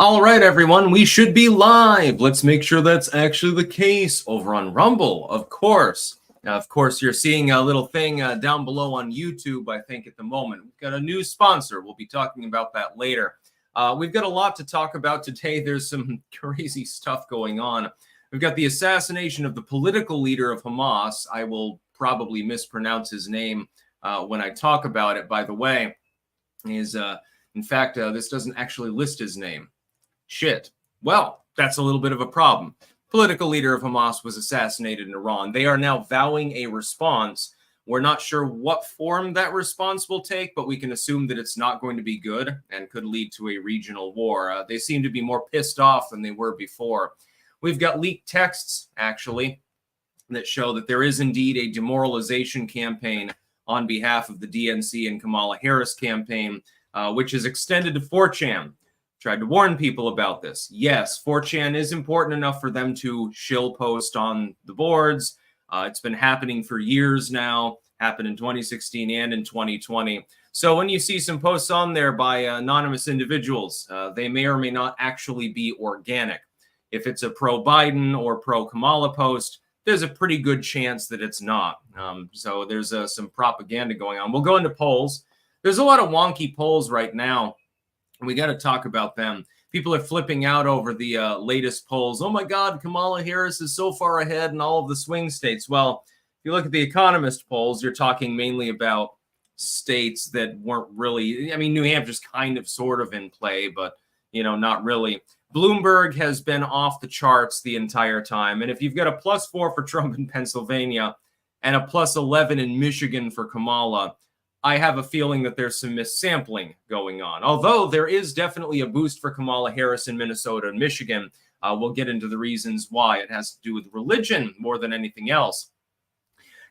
All right, everyone, we should be live. Let's make sure that's actually the case over on Rumble, of course. Of course, you're seeing a little thing down below on YouTube, I think, at the moment. We've got a new sponsor. We'll be talking about that later. We've got a lot to talk about today. There's some crazy stuff going on. We've got the assassination of the political leader of Hamas. I will probably mispronounce his name when I talk about it, by the way. In fact, this doesn't actually list his name. Shit. Well, that's a little bit of a problem. Political leader of Hamas was assassinated in Iran. They are now vowing a response. We're not sure what form that response will take, but we can assume that it's not going to be good and could lead to a regional war. They seem to be more pissed off than they were before. We've got leaked texts, actually, that show that there is indeed a demoralization campaign on behalf of the DNC and Kamala Harris campaign, which is extended to 4chan. Tried to warn people about this. Yes, 4chan is important enough for them to shill post on the boards. It's been happening for years now, happened in 2016 and in 2020. So when you see some posts on there by anonymous individuals, they may or may not actually be organic. If it's a pro-Biden or pro-Kamala post, there's a pretty good chance that it's not. So there's some propaganda going on. We'll go into polls. There's a lot of wonky polls right now. We got to talk about them. People are flipping out over the latest polls. Oh my God, Kamala Harris is so far ahead in all of the swing states. Well, if you look at the Economist polls, you're talking mainly about states that weren't really, I mean, New Hampshire's kind of sort of in play, but, you know, not really. Bloomberg has been off the charts the entire time. And if you've got a +4 for Trump in Pennsylvania and a +11 in Michigan for Kamala, I have a feeling that there's some missampling going on. Although there is definitely a boost for Kamala Harris in Minnesota and Michigan. We'll get into the reasons why. It has to do with religion more than anything else.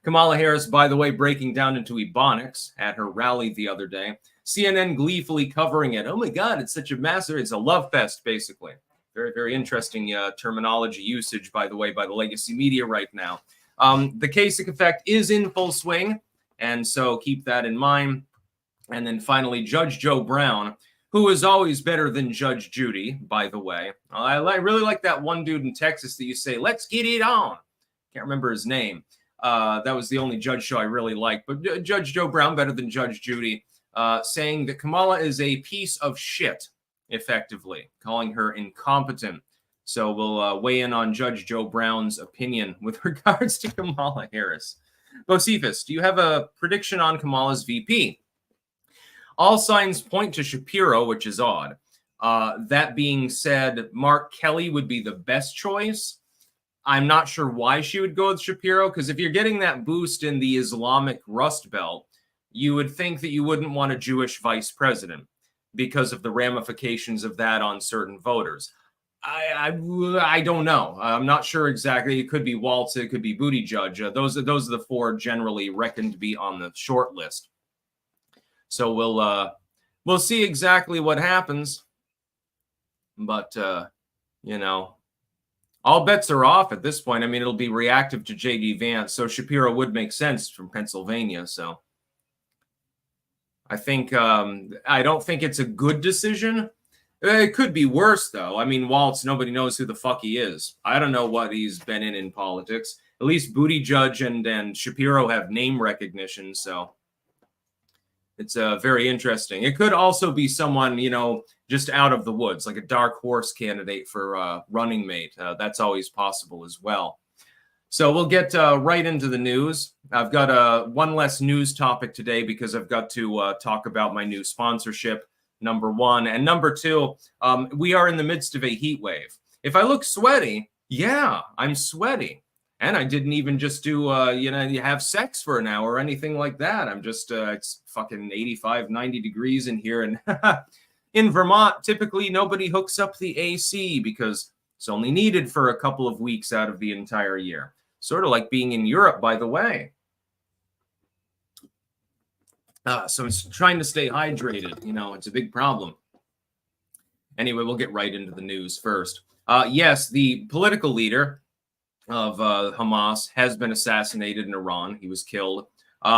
Kamala Harris, by the way, breaking down into Ebonics at her rally the other day. CNN gleefully covering it. Oh my God, it's such a massive, it's a love fest, basically. Very, very interesting terminology usage, by the way, by the legacy media right now. The Kasich effect is in full swing. And so keep that in mind. And then finally, Judge Joe Brown, who is always better than Judge Judy, by the way. I really like that one dude in Texas that you say, let's get it on. Can't remember his name. That was the only judge show I really liked. But Judge Joe Brown, better than Judge Judy, saying that Kamala is a piece of shit, effectively, calling her incompetent. So we'll weigh in on Judge Joe Brown's opinion with regards to Kamala Harris. Bocephus, do you have a prediction on Kamala's VP? All signs point to Shapiro, which is odd. That being said, Mark Kelly would be the best choice. I'm not sure why she would go with Shapiro, because if you're getting that boost in the Islamic Rust Belt, you would think that you wouldn't want a Jewish vice president because of the ramifications of that on certain voters. I don't know. I'm not sure exactly. It could be Waltz. It could be Buttigieg. Those are the four generally reckoned to be on the short list. So we'll see exactly what happens. But you know, all bets are off at this point. I mean, it'll be reactive to J.D. Vance, so Shapiro would make sense from Pennsylvania. So I think I don't think it's a good decision. It could be worse, though. I mean, Waltz, nobody knows who the fuck he is. I don't know what he's been in politics. At least Buttigieg and Shapiro have name recognition, so it's very interesting. It could also be someone, you know, just out of the woods, like a dark horse candidate for running mate. That's always possible as well. So we'll get right into the news. I've got one less news topic today because I've got to talk about my new sponsorship. Number one. And number two, we are in the midst of a heat wave. If I look sweaty, yeah, I'm sweaty. And I didn't even just do, have sex for an hour or anything like that. I'm just, it's fucking 85, 90 degrees in here. And in Vermont, typically nobody hooks up the AC because it's only needed for a couple of weeks out of the entire year. Sort of like being in Europe, by the way. So I'm trying to stay hydrated. You know, it's a big problem. Anyway, we'll get right into the news first. Yes, the political leader of Hamas has been assassinated in Iran. He was killed. We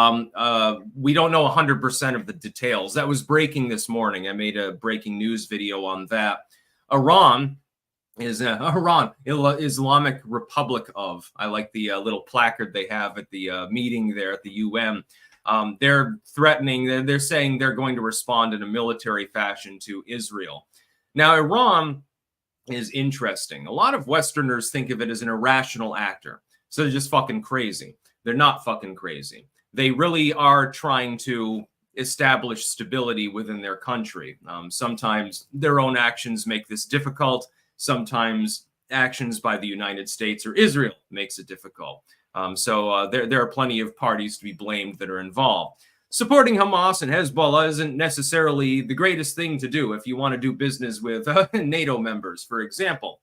don't know 100% of the details. That was breaking this morning. I made a breaking news video on that. Iran is Islamic Republic of. I like the little placard they have at the meeting there at the UN. They're threatening, they're saying they're going to respond in a military fashion to Israel. Now, Iran is interesting. A lot of Westerners think of it as an irrational actor. So they're just fucking crazy. They're not fucking crazy. They really are trying to establish stability within their country. Sometimes their own actions make this difficult. Sometimes actions by the United States or Israel makes it difficult. So there are plenty of parties to be blamed that are involved. Supporting Hamas and Hezbollah isn't necessarily the greatest thing to do if you want to do business with NATO members, for example.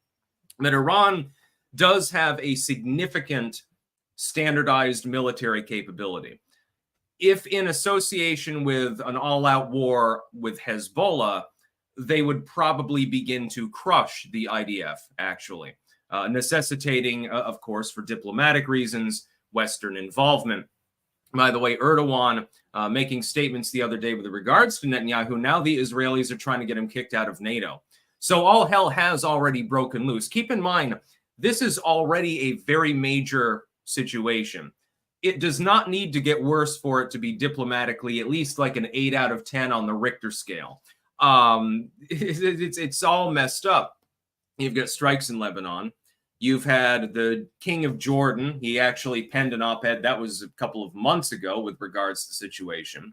But Iran does have a significant standardized military capability. If in association with an all-out war with Hezbollah, they would probably begin to crush the IDF, actually, necessitating, of course, for diplomatic reasons, Western involvement. By the way, Erdogan making statements the other day with regards to Netanyahu, now the Israelis are trying to get him kicked out of NATO. So all hell has already broken loose. Keep in mind, this is already a very major situation. It does not need to get worse for it to be diplomatically at least like an 8 out of 10 on the Richter scale. It's all messed up. You've got strikes in Lebanon. You've had the King of Jordan. He actually penned an op-ed. That was a couple of months ago with regards to the situation.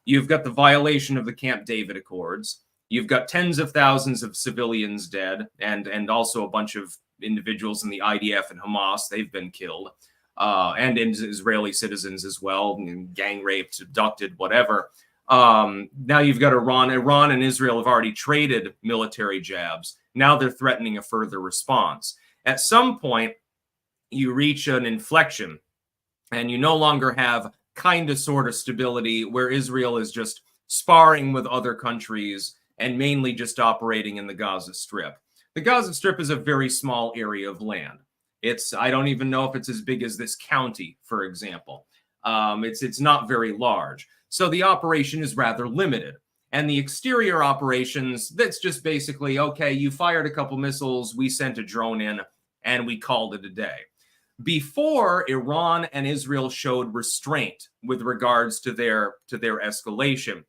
You've got the violation of the Camp David Accords. You've got tens of thousands of civilians dead and also a bunch of individuals in the IDF and Hamas. They've been killed. And Israeli citizens as well, gang raped, abducted, whatever. Now you've got Iran. Iran and Israel have already traded military jabs. Now they're threatening a further response. At some point, you reach an inflection, and you no longer have kind of sort of stability where Israel is just sparring with other countries and mainly just operating in the Gaza Strip. The Gaza Strip is a very small area of land. I don't even know if it's as big as this county, for example. It's not very large. So the operation is rather limited. And the exterior operations, that's just basically, okay, you fired a couple missiles, we sent a drone in, and we called it a day. Before Iran and Israel showed restraint with regards to their escalation,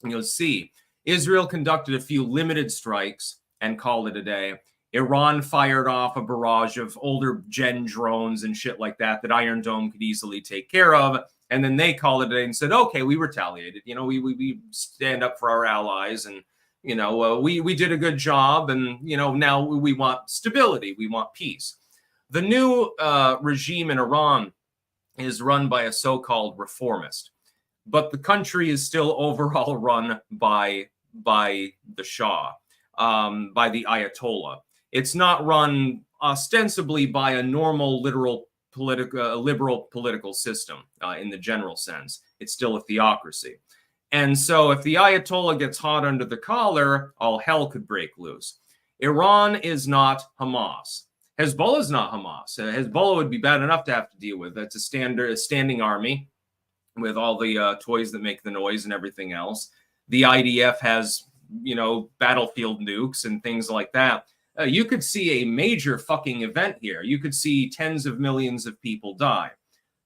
you'll see Israel conducted a few limited strikes and called it a day. Iran fired off a barrage of older gen drones and shit like that Iron Dome could easily take care of. And then they called it a day and said, okay, we retaliated. You know, we stand up for our allies and, you know, we did a good job. And, you know, now we want stability. We want peace. The new regime in Iran is run by a so-called reformist, but the country is still overall run by the Shah, by the Ayatollah. It's not run ostensibly by a normal, liberal political system in the general sense. It's still a theocracy. And so if the Ayatollah gets hot under the collar, all hell could break loose. Iran is not Hamas. Hezbollah is not Hamas. Hezbollah would be bad enough to have to deal with. That's a standing army with all the toys that make the noise and everything else. The IDF has, you know, battlefield nukes and things like that. You could see a major fucking event here. You could see tens of millions of people die.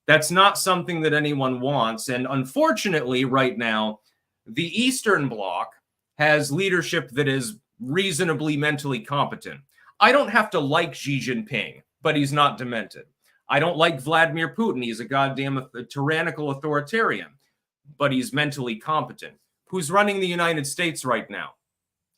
That's not something that anyone wants. And unfortunately, right now, the Eastern Bloc has leadership that is reasonably mentally competent. I don't have to like Xi Jinping, but he's not demented. I don't like Vladimir Putin. He's a goddamn tyrannical authoritarian, but he's mentally competent. Who's running the United States right now?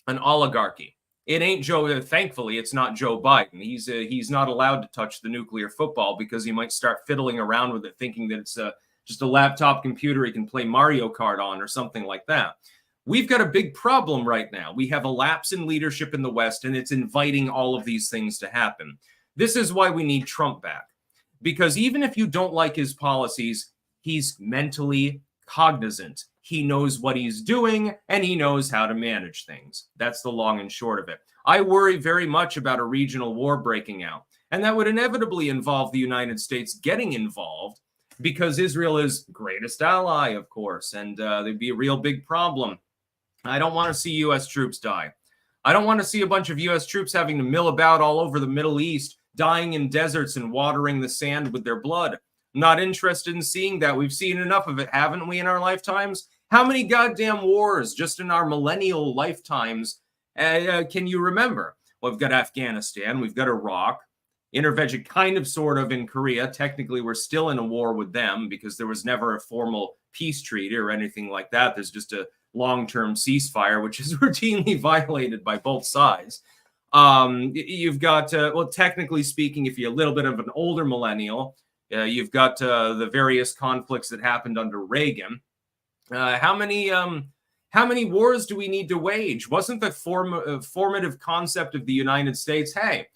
An oligarchy. It ain't Joe. Thankfully, it's not Joe Biden. He's not allowed to touch the nuclear football because he might start fiddling around with it, thinking that it's just a laptop computer he can play Mario Kart on or something like that. We've got a big problem right now. We have a lapse in leadership in the West, and it's inviting all of these things to happen. This is why we need Trump back, because even if you don't like his policies, he's mentally cognizant. He knows what he's doing, and he knows how to manage things. That's the long and short of it. I worry very much about a regional war breaking out, and that would inevitably involve the United States getting involved because Israel is greatest ally, of course, and there'd be a real big problem. I don't want to see U.S. troops die. I don't want to see a bunch of U.S. troops having to mill about all over the Middle East, dying in deserts and watering the sand with their blood. I'm not interested in seeing that. We've seen enough of it, haven't we, in our lifetimes? How many goddamn wars just in our millennial lifetimes can you remember? Well, we've got Afghanistan, we've got Iraq, intervention kind of sort of in Korea. Technically, we're still in a war with them because there was never a formal peace treaty or anything like that. There's just a long-term ceasefire, which is routinely violated by both sides. You've got, well, technically speaking, if you're a little bit of an older millennial, you've got the various conflicts that happened under Reagan. How many wars do we need to wage? Wasn't the formative concept of the United States, hey,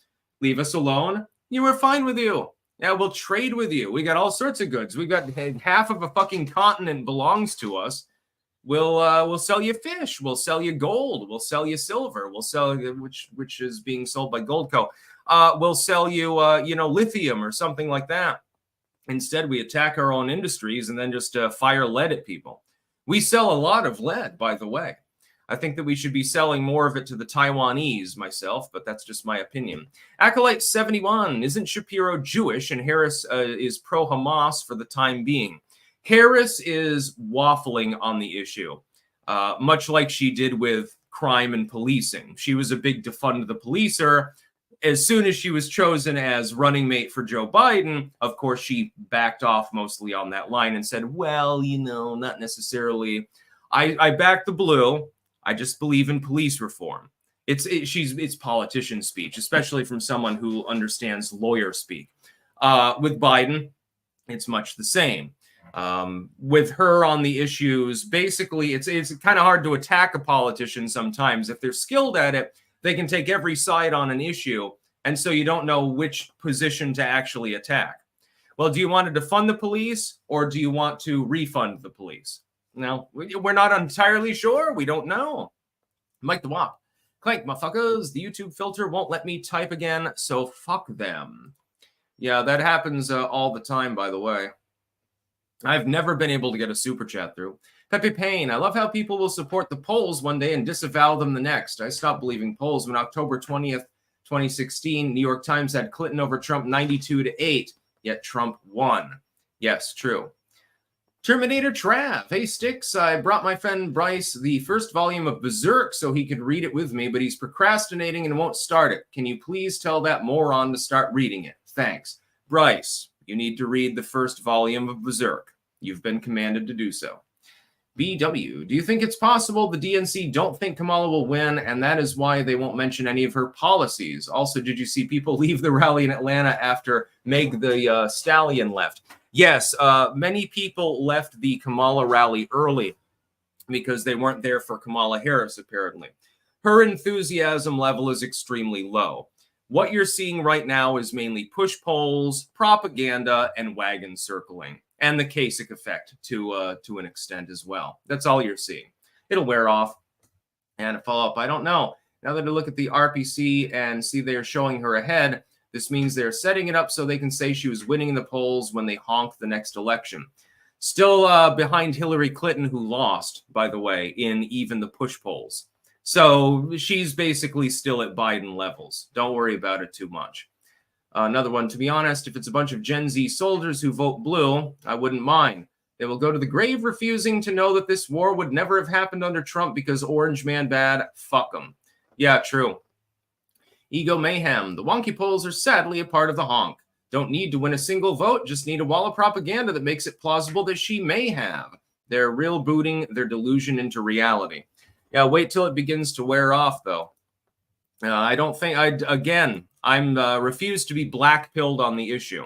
leave us alone? You were fine with you. Yeah, we'll trade with you. We got all sorts of goods. We got half of a fucking continent belongs to us. We'll sell you fish. We'll sell you gold. We'll sell you silver. We'll sell you, which is being sold by Goldco. We'll sell you, lithium or something like that. Instead, we attack our own industries and then just fire lead at people. We sell a lot of lead, by the way. I think that we should be selling more of it to the Taiwanese myself, but that's just my opinion. Acolyte 71, isn't Shapiro Jewish and Harris is pro-Hamas for the time being? Harris is waffling on the issue, much like she did with crime and policing. She was a big defund the policer. As soon as she was chosen as running mate for Joe Biden, of course, she backed off mostly on that line and said, well, not necessarily. I back the blue. I just believe in police reform. It's politician speech, especially from someone who understands lawyer speak. With Biden, it's much the same. With her on the issues, basically, it's kind of hard to attack a politician sometimes. If they're skilled at it, they can take every side on an issue, and so you don't know which position to actually attack. Well, do you want to defund the police, or do you want to refund the police? No, we're not entirely sure. We don't know. Mike the Wop. Clank, motherfuckers, the YouTube filter won't let me type again, so fuck them. Yeah, that happens all the time, by the way. I've never been able to get a super chat through. Pepe Payne, I love how people will support the polls one day and disavow them the next. I stopped believing polls when October 20th, 2016, New York Times had Clinton over Trump 92-8, yet Trump won. Yes, true. Terminator Trav. Hey, Sticks, I brought my friend Bryce the first volume of Berserk so he could read it with me, but he's procrastinating and won't start it. Can you please tell that moron to start reading it? Thanks. Bryce, you need to read the first volume of Berserk. You've been commanded to do so. BW, do you think it's possible the DNC don't think Kamala will win, and that is why they won't mention any of her policies? Also, did you see people leave the rally in Atlanta after Meg the Stallion left? Yes, many people left the Kamala rally early because they weren't there for Kamala Harris, apparently. Her enthusiasm level is extremely low. What you're seeing right now is mainly push polls, propaganda, and wagon circling, and the Kasich effect to an extent as well. That's all you're seeing. It'll wear off. And a follow-up, I don't know. Now that I look at the RPC and see they're showing her ahead, this means they're setting it up so they can say she was winning in the polls when they honk the next election. Still behind Hillary Clinton, who lost, by the way, in even the push polls. So she's basically still at Biden levels. Don't worry about it too much. Another one, to be honest, if it's a bunch of Gen Z soldiers who vote blue, I wouldn't mind. They will go to the grave refusing to know that this war would never have happened under Trump because Orange Man bad. Fuck them. Yeah, true. Ego Mayhem. The wonky polls are sadly a part of the honk. Don't need to win a single vote, just need a wall of propaganda that makes it plausible that she may have. They're real booting their delusion into reality. Yeah, wait till it begins to wear off, though. I don't think I'm refused to be black-pilled on the issue.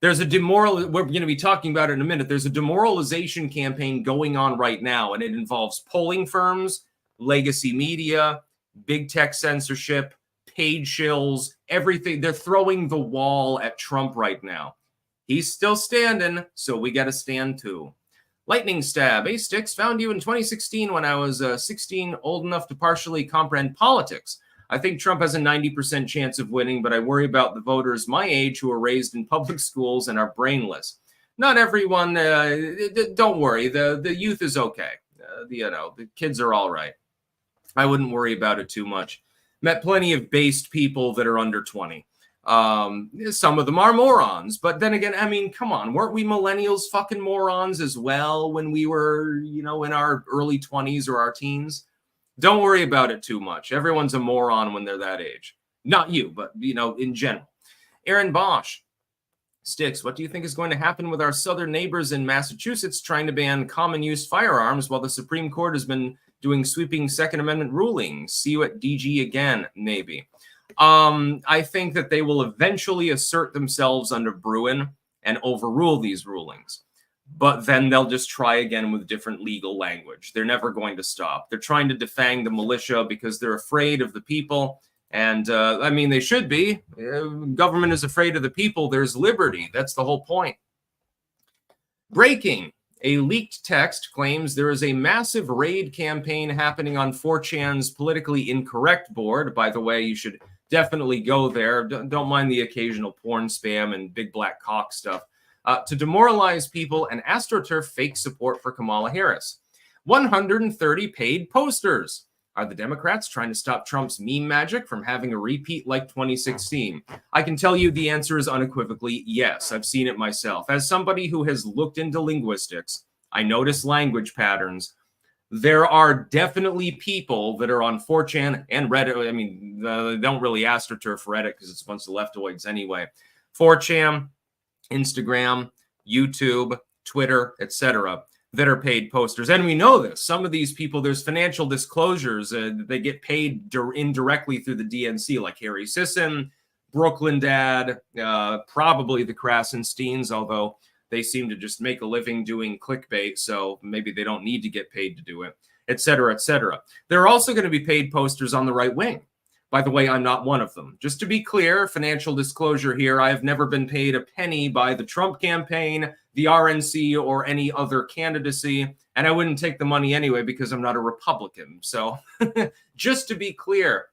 There's a we're going to be talking about it in a minute. There's a demoralization campaign going on right now, and it involves polling firms, legacy media, big tech censorship, paid shills, everything. They're throwing the wall at Trump right now. He's still standing, so we got to stand too. Lightning Stab. Hey, Sticks, found you in 2016 when I was 16, old enough to partially comprehend politics. I think Trump has a 90% chance of winning, but I worry about the voters my age who are raised in public schools and are brainless. Not everyone, don't worry, the youth is okay. The kids are all right. I wouldn't worry about it too much. Met plenty of based people that are under 20. Some of them are morons, but then again, I mean, come on, weren't we millennials fucking morons as well when we were, you know, in our early 20s or our teens? Don't worry about it too much. Everyone's a moron when they're that age. Not you, but, you know, in general. Aaron Bosch. Sticks, what do you think is going to happen with our southern neighbors in Massachusetts trying to ban common use firearms while the Supreme Court has been doing sweeping Second Amendment rulings? See you at DG again, maybe. I think that they will eventually assert themselves under Bruin and overrule these rulings. But then they'll just try again with different legal language. They're never going to stop. They're trying to defang the militia because they're afraid of the people. And I mean, they should be. Government is afraid of the people. There's liberty. That's the whole point. Breaking. A leaked text claims there is a massive raid campaign happening on 4chan's politically incorrect board. By the way, you should definitely go there. Don't mind the occasional porn spam and big black cock stuff. To demoralize people and astroturf fake support for Kamala Harris. 130 paid posters. Are the Democrats trying to stop Trump's meme magic from having a repeat like 2016? I can tell you the answer is unequivocally yes. I've seen it myself. As somebody who has looked into linguistics, I notice language patterns. There are definitely people that are on 4chan and Reddit. I mean, they don't really astroturf Reddit because it's a bunch of leftoids anyway. 4chan, Instagram, YouTube, Twitter, etc. that are paid posters. And we know this. Some of these people, there's financial disclosures. They get paid indirectly through the DNC, like Harry Sisson, Brooklyn Dad, probably the Krasensteins, although they seem to just make a living doing clickbait, so maybe they don't need to get paid to do it, et cetera, et cetera. There are also going to be paid posters on the right wing. By the way, I'm not one of them. Just to be clear, financial disclosure here, I have never been paid a penny by the Trump campaign, the RNC, or any other candidacy, and I wouldn't take the money anyway because I'm not a Republican. So just to be clear,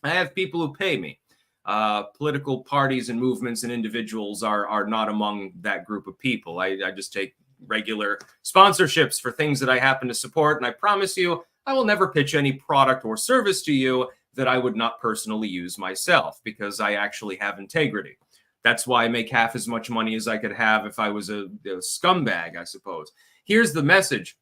I have people who pay me. Political parties and movements and individuals are not among that group of people. I just take regular sponsorships for things that I happen to support, and I promise you, I will never pitch any product or service to you that I would not personally use myself because I actually have integrity. That's why I make half as much money as I could have if I was a scumbag, I suppose. Here's the message.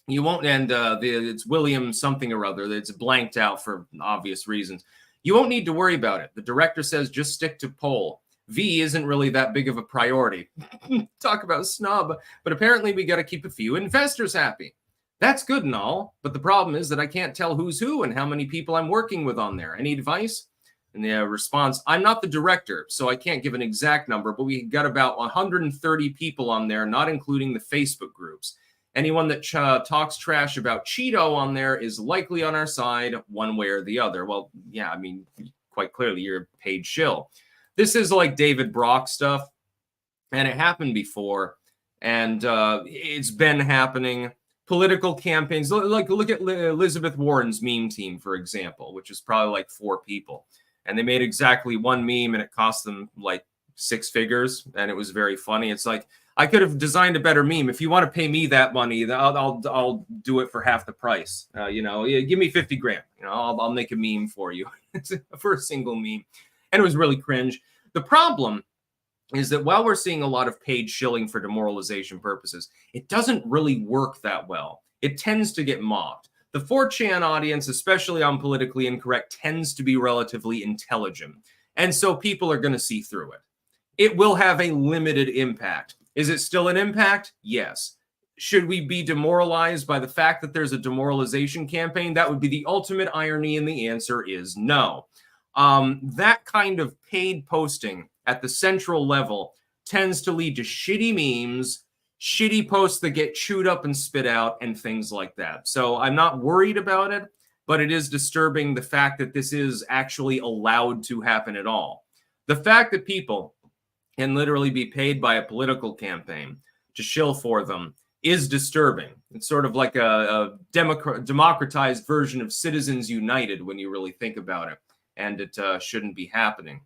You won't, and it's William something or other. It's blanked out for obvious reasons. You won't need to worry about it. The director says just stick to poll. V isn't really that big of a priority. Talk about snub. But apparently we got to keep a few investors happy. That's good and all, but the problem is that I can't tell who's who and how many people I'm working with on there. Any advice? And the response, I'm not the director, so I can't give an exact number, but we got about 130 people on there, not including the Facebook groups. Anyone that talks trash about Cheeto on there is likely on our side one way or the other. Well, yeah, I mean, quite clearly you're a paid shill. This is like David Brock stuff, and it happened before, and it's been happening. Political campaigns, like look at Elizabeth Warren's meme team, for example, which is probably like 4 people. And they made exactly one meme and it cost them like 6 figures. And it was very funny. It's like, I could have designed a better meme. If you want to pay me that money, I'll do it for half the price. Give me 50 grand. I'll make a meme for you for a single meme. And it was really cringe. The problem is that while we're seeing a lot of paid shilling for demoralization purposes, it doesn't really work that well. It tends to get mobbed. The 4chan audience, especially on politically incorrect, tends to be relatively intelligent. And so people are going to see through it. It will have a limited impact. Is it still an impact? Yes. Should we be demoralized by the fact that there's a demoralization campaign? That would be the ultimate irony, and the answer is no. That kind of paid posting at the central level tends to lead to shitty memes, shitty posts that get chewed up and spit out, and things like that. So I'm not worried about it, but it is disturbing the fact that this is actually allowed to happen at all. The fact that people can literally be paid by a political campaign to shill for them is disturbing. It's sort of like a democratized version of Citizens United when you really think about it, and it shouldn't be happening.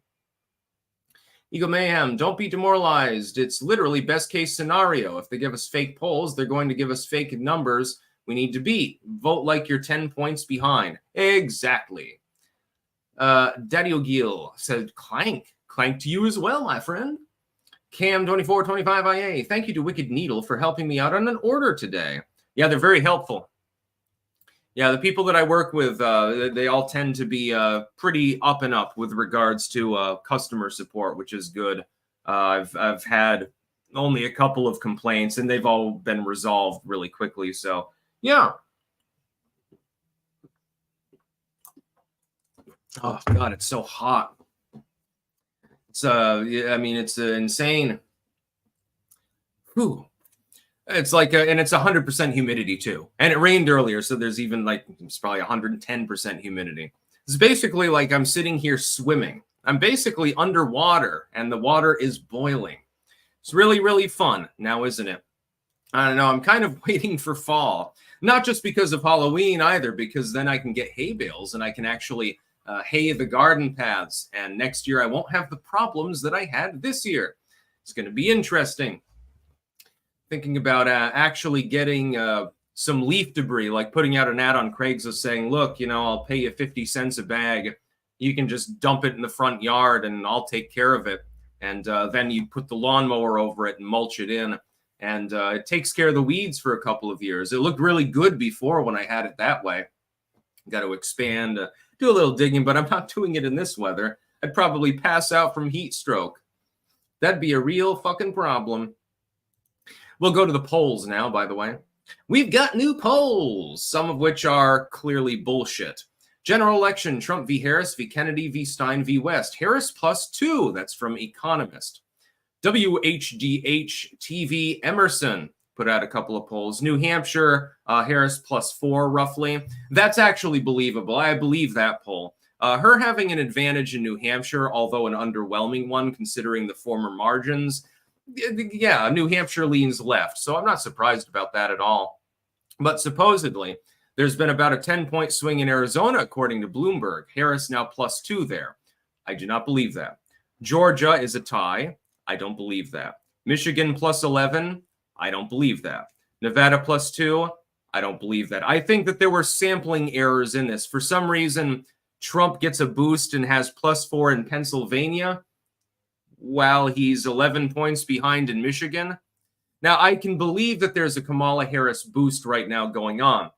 Ego Mayhem, don't be demoralized. It's literally best case scenario. If they give us fake polls, they're going to give us fake numbers we need to beat. Vote like you're 10 points behind. Exactly. Daniel Gill said, clank. Clank to you as well, my friend. Cam2425IA, thank you to Wicked Needle for helping me out on an order today. Yeah, they're very helpful. Yeah, the people that I work with, they all tend to be pretty up and up with regards to customer support, which is good. I've had only a couple of complaints, and they've all been resolved really quickly. So, yeah. Oh, God, it's so hot. It's, yeah, I mean, it's insane. Whew. It's like, and it's 100% humidity too. And it rained earlier, so there's even like, it's probably 110% humidity. It's basically like I'm sitting here swimming. I'm basically underwater, and the water is boiling. It's really, really fun now, isn't it? I don't know. I'm kind of waiting for fall. Not just because of Halloween either, because then I can get hay bales and I can actually hay the garden paths. And next year I won't have the problems that I had this year. It's going to be interesting. Thinking about actually getting some leaf debris, like putting out an ad on Craigslist saying, look, you know, I'll pay you 50 cents a bag. You can just dump it in the front yard and I'll take care of it. And then you put the lawnmower over it and mulch it in. And it takes care of the weeds for a couple of years. It looked really good before when I had it that way. Got to expand, do a little digging, but I'm not doing it in this weather. I'd probably pass out from heat stroke. That'd be a real fucking problem. We'll go to the polls now, by the way. We've got new polls, some of which are clearly bullshit. General election, Trump v. Harris v. Kennedy v. Stein v. West. Harris +2, that's from Economist. WHDH TV Emerson put out a couple of polls. New Hampshire, Harris +4 roughly. That's actually believable. I believe that poll. Her having an advantage in New Hampshire, although an underwhelming one considering the former margins. Yeah, New Hampshire leans left, so I'm not surprised about that at all. But supposedly, there's been about a 10-point swing in Arizona, according to Bloomberg. Harris now +2 there. I do not believe that. Georgia is a tie. I don't believe that. Michigan +11. I don't believe that. Nevada +2. I don't believe that. I think that there were sampling errors in this. For some reason, Trump gets a boost and has +4 in Pennsylvania, while he's 11 points behind in Michigan. Now, I can believe that there's a Kamala Harris boost right now going on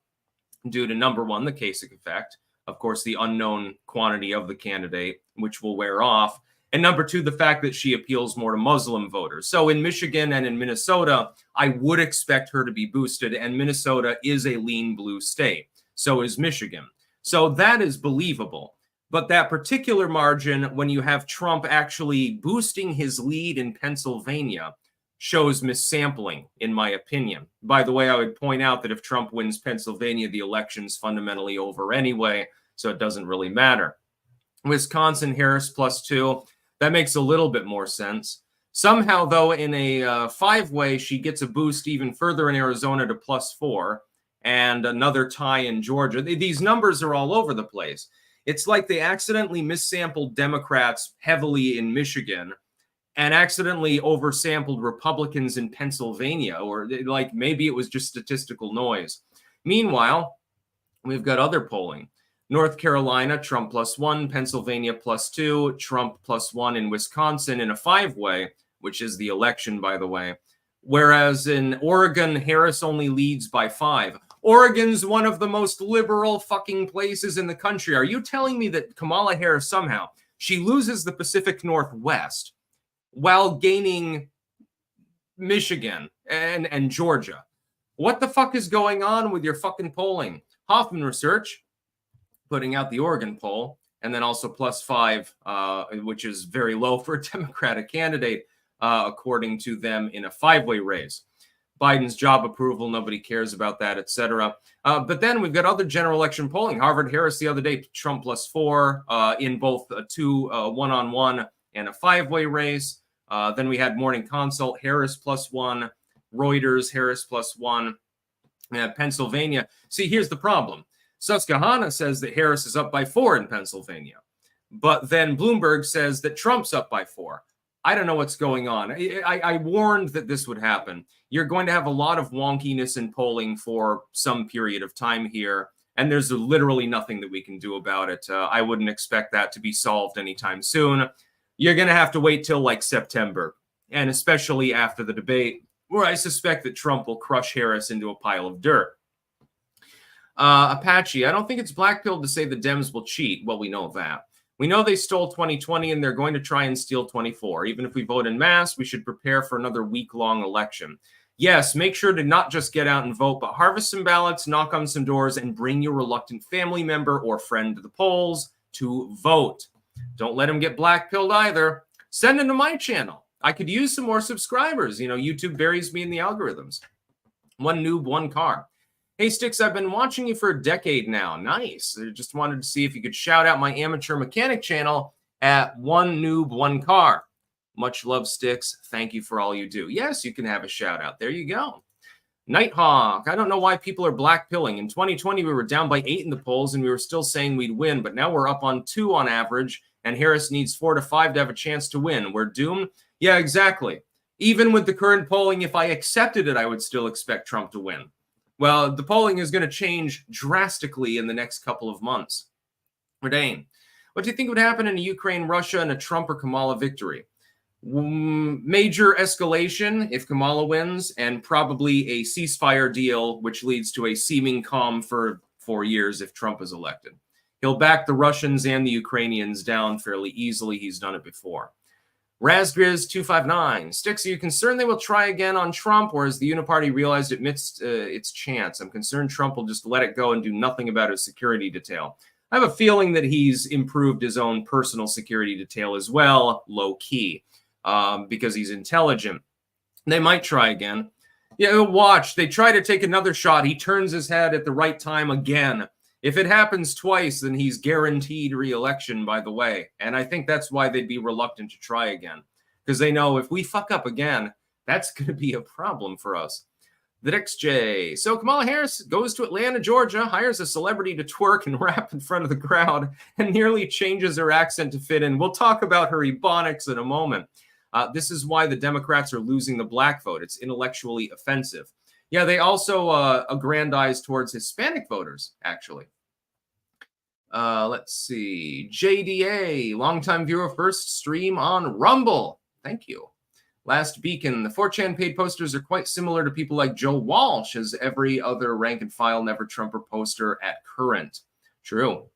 due to, number one, the Kasich effect, of course, the unknown quantity of the candidate, which will wear off, and number two, the fact that she appeals more to Muslim voters. So in Michigan and in Minnesota, I would expect her to be boosted, and Minnesota is a lean blue state. So is Michigan. So that is believable. But that particular margin, when you have Trump actually boosting his lead in Pennsylvania, shows missampling, in my opinion. By the way, I would point out that if Trump wins Pennsylvania, the election's fundamentally over anyway, so it doesn't really matter. Wisconsin, Harris +2. That makes a little bit more sense. Somehow, though, in a five-way, she gets a boost even further in Arizona to +4, and another tie in Georgia. These numbers are all over the place. It's like they accidentally missampled Democrats heavily in Michigan and accidentally oversampled Republicans in Pennsylvania, or like maybe it was just statistical noise. Meanwhile, we've got other polling. North Carolina, Trump +1, Pennsylvania +2, Trump +1 in Wisconsin in a five-way, which is the election, by the way. Whereas in Oregon, Harris only leads by 5. Oregon's one of the most liberal fucking places in the country. Are you telling me that Kamala Harris somehow, she loses the Pacific Northwest while gaining Michigan and Georgia? What the fuck is going on with your fucking polling? Hoffman Research putting out the Oregon poll, and then also +5, which is very low for a Democratic candidate, according to them, in a five-way race. Biden's job approval, nobody cares about that, etc. But then we've got other general election polling. Harvard-Harris the other day, Trump +4 in both a one-on-one and a five-way race. Then we had Morning Consult, Harris +1, Reuters, Harris +1, Pennsylvania. See, here's the problem. Susquehanna says that Harris is up by 4 in Pennsylvania. But then Bloomberg says that Trump's up by 4. I don't know what's going on. I warned that this would happen. You're going to have a lot of wonkiness in polling for some period of time here. And there's literally nothing that we can do about it. I wouldn't expect that to be solved anytime soon. You're going to have to wait till like September, and especially after the debate, where I suspect that Trump will crush Harris into a pile of dirt. Apache, I don't think it's blackpilled to say the Dems will cheat. Well, we know that. We know they stole 2020 and they're going to try and steal 24. Even if we vote en masse, we should prepare for another week-long election. Yes, make sure to not just get out and vote, but harvest some ballots, knock on some doors, and bring your reluctant family member or friend to the polls to vote. Don't let them get blackpilled either. Send them to my channel. I could use some more subscribers. You know, YouTube buries me in the algorithms. One noob, one car. Hey, Sticks, I've been watching you for a decade now. Nice. I just wanted to see if you could shout out my amateur mechanic channel at One Noob, One Car. Much love, Sticks. Thank you for all you do. Yes, you can have a shout out. There you go. Nighthawk, I don't know why people are blackpilling. In 2020, we were down by 8 in the polls, and we were still saying we'd win, but now we're up on 2 on average, and Harris needs 4 to 5 to have a chance to win. We're doomed? Yeah, exactly. Even with the current polling, if I accepted it, I would still expect Trump to win. Well, the polling is going to change drastically in the next couple of months. Redain, what do you think would happen in a Ukraine, Russia, and a Trump or Kamala victory? Major escalation if Kamala wins, and probably a ceasefire deal, which leads to a seeming calm for 4 years if Trump is elected. He'll back the Russians and the Ukrainians down fairly easily. He's done it before. Razdriz259. Sticks, are you concerned they will try again on Trump, or has the Uniparty realized it missed its chance? I'm concerned Trump will just let it go and do nothing about his security detail. I have a feeling that he's improved his own personal security detail as well, low-key, because he's intelligent. They might try again. Yeah, watch. They try to take another shot. He turns his head at the right time again. If it happens twice, then he's guaranteed re-election, by the way. And I think that's why they'd be reluctant to try again. Because they know if we fuck up again, that's going to be a problem for us. The XJ. So Kamala Harris goes to Atlanta, Georgia, hires a celebrity to twerk and rap in front of the crowd, and nearly changes her accent to fit in. We'll talk about her Ebonics in a moment. This is why the Democrats are losing the black vote. It's intellectually offensive. Yeah, they also aggrandize towards Hispanic voters, actually. Let's see. JDA, longtime viewer, first stream on Rumble. Thank you. Last Beacon, the 4chan paid posters are quite similar to people like Joe Walsh as every other rank-and-file never-Trumper poster at current. True.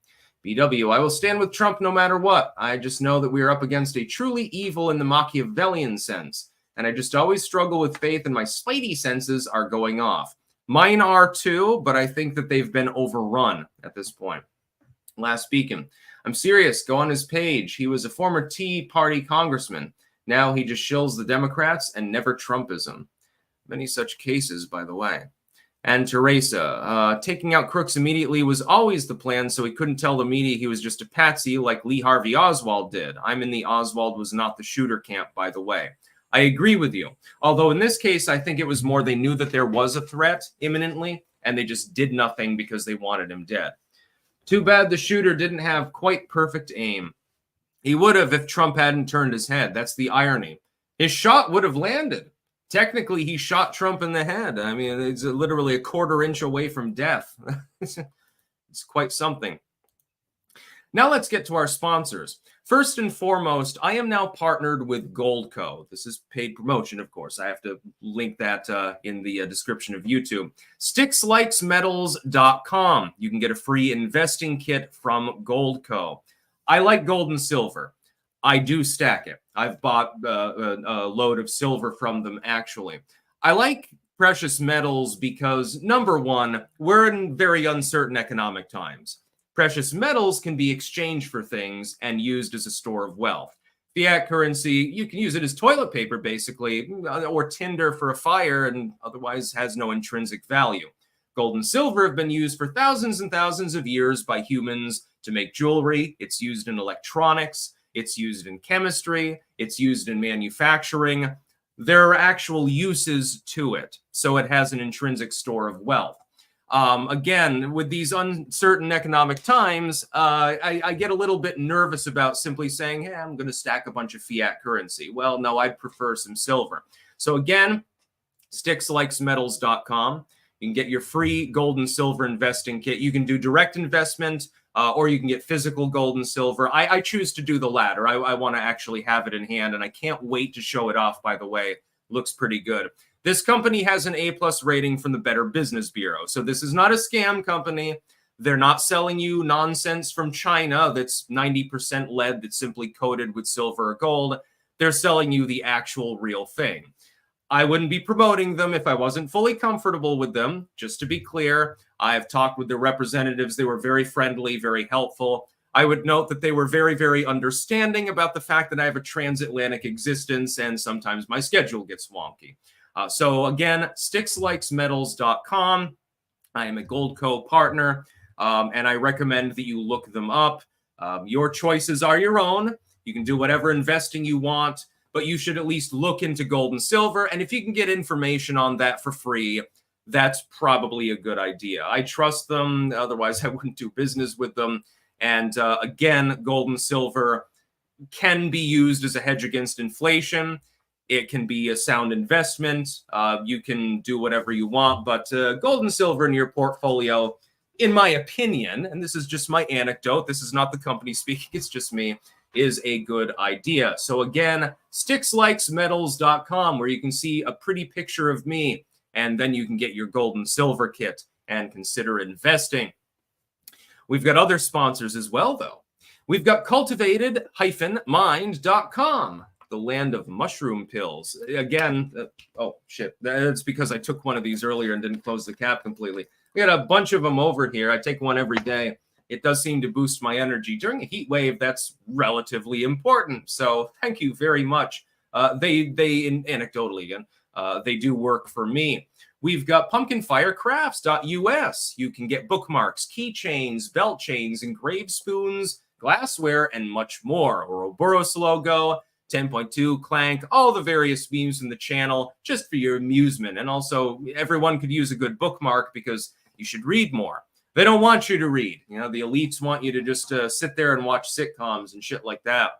BW, I will stand with Trump no matter what. I just know that we are up against a truly evil in the Machiavellian sense. And I just always struggle with faith, and my spidey senses are going off. Mine are too, but I think that they've been overrun at this point. Last Beacon. I'm serious. Go on his page. He was a former Tea Party congressman. Now he just shills the Democrats and never Trumpism. Many such cases, by the way. And Teresa. Taking out crooks immediately was always the plan, so he couldn't tell the media he was just a patsy like Lee Harvey Oswald did. I'm in the Oswald was not the shooter camp, by the way. I agree with you. Although in this case, I think it was more they knew that there was a threat imminently, and they just did nothing because they wanted him dead. Too bad the shooter didn't have quite perfect aim. He would have if Trump hadn't turned his head. That's the irony. His shot would have landed. Technically, he shot Trump in the head. I mean, it's literally a quarter-inch away from death. It's quite something. Now let's get to our sponsors. First and foremost, I am now partnered with Goldco. This is paid promotion, of course. I have to link that in the description of YouTube. Stickslikesmetals.com. You can get a free investing kit from Goldco. I like gold and silver. I do stack it. I've bought a load of silver from them, actually. I like precious metals because, number one, we're in very uncertain economic times. Precious metals can be exchanged for things and used as a store of wealth. Fiat currency, you can use it as toilet paper, basically, or tinder for a fire, and otherwise has no intrinsic value. Gold and silver have been used for thousands and thousands of years by humans to make jewelry. It's used in electronics. It's used in chemistry. It's used in manufacturing. There are actual uses to it, so it has an intrinsic store of wealth. Again, with these uncertain economic times, I get a little bit nervous about simply saying, hey, I'm going to stack a bunch of fiat currency. Well, no, I'd prefer some silver. So again, stickslikesmetals.com. You can get your free gold and silver investing kit. You can do direct investment, or you can get physical gold and silver. I choose to do the latter. I want to actually have it in hand, and I can't wait to show it off, by the way. Looks pretty good. This company has an A+ rating from the Better Business Bureau. So this is not a scam company. They're not selling you nonsense from China that's 90% lead that's simply coated with silver or gold. They're selling you the actual real thing. I wouldn't be promoting them if I wasn't fully comfortable with them. Just to be clear, I've talked with their representatives. They were very friendly, very helpful. I would note that they were very, very understanding about the fact that I have a transatlantic existence and sometimes my schedule gets wonky. So again, stickslikesmetals.com. I am a Goldco partner, and I recommend that you look them up. Your choices are your own. You can do whatever investing you want, but you should at least look into gold and silver. And if you can get information on that for free, that's probably a good idea. I trust them. Otherwise, I wouldn't do business with them. And again, gold and silver can be used as a hedge against inflation. It can be a sound investment. You can do whatever you want, but gold and silver in your portfolio, in my opinion, and this is just my anecdote, this is not the company speaking, it's just me, is a good idea. So again, stickslikesmetals.com, where you can see a pretty picture of me, and then you can get your gold and silver kit and consider investing. We've got other sponsors as well, though. We've got cultivated-mind.com, the land of mushroom pills. Again, oh shit, that's because I took one of these earlier and didn't close the cap completely. We got a bunch of them over here. I take one every day. It does seem to boost my energy. During a heat wave, that's relatively important. So thank you very much. Anecdotally again, they do work for me. We've got pumpkinfirecrafts.us. You can get bookmarks, keychains, belt chains, engraved spoons, glassware, and much more. Ouroboros logo, 10.2, Clank, all the various memes from the channel, just for your amusement. And also, everyone could use a good bookmark because you should read more. They don't want you to read. You know, the elites want you to just sit there and watch sitcoms and shit like that.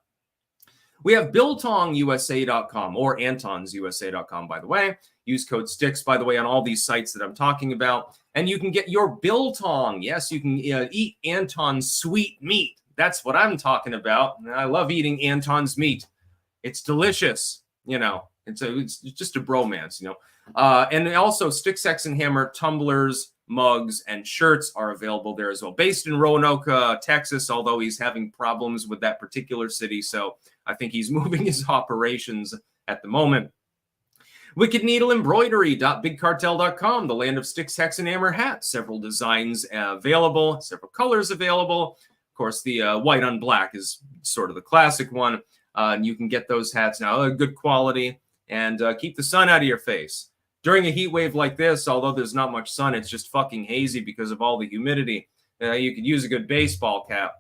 We have BiltongUSA.com, or AntonsUSA.com, by the way. Use code STICKS, by the way, on all these sites that I'm talking about. And you can get your biltong. Yes, you can eat Anton's sweet meat. That's what I'm talking about. I love eating Anton's meat. It's delicious. You know, it's just a bromance, you know. And also, Stick, Sex, and Hammer tumblers, mugs, and shirts are available there as well. Based in Roanoke, Texas, although he's having problems with that particular city. So I think he's moving his operations at the moment. Wicked Needle Embroidery.bigcartel.com, the land of Stick, Sex, and Hammer hats. Several designs available, several colors available. Of course, the white on black is sort of the classic one. And you can get those hats now, good quality, and keep the sun out of your face. During a heat wave like this, although there's not much sun, it's just fucking hazy because of all the humidity. You could use a good baseball cap.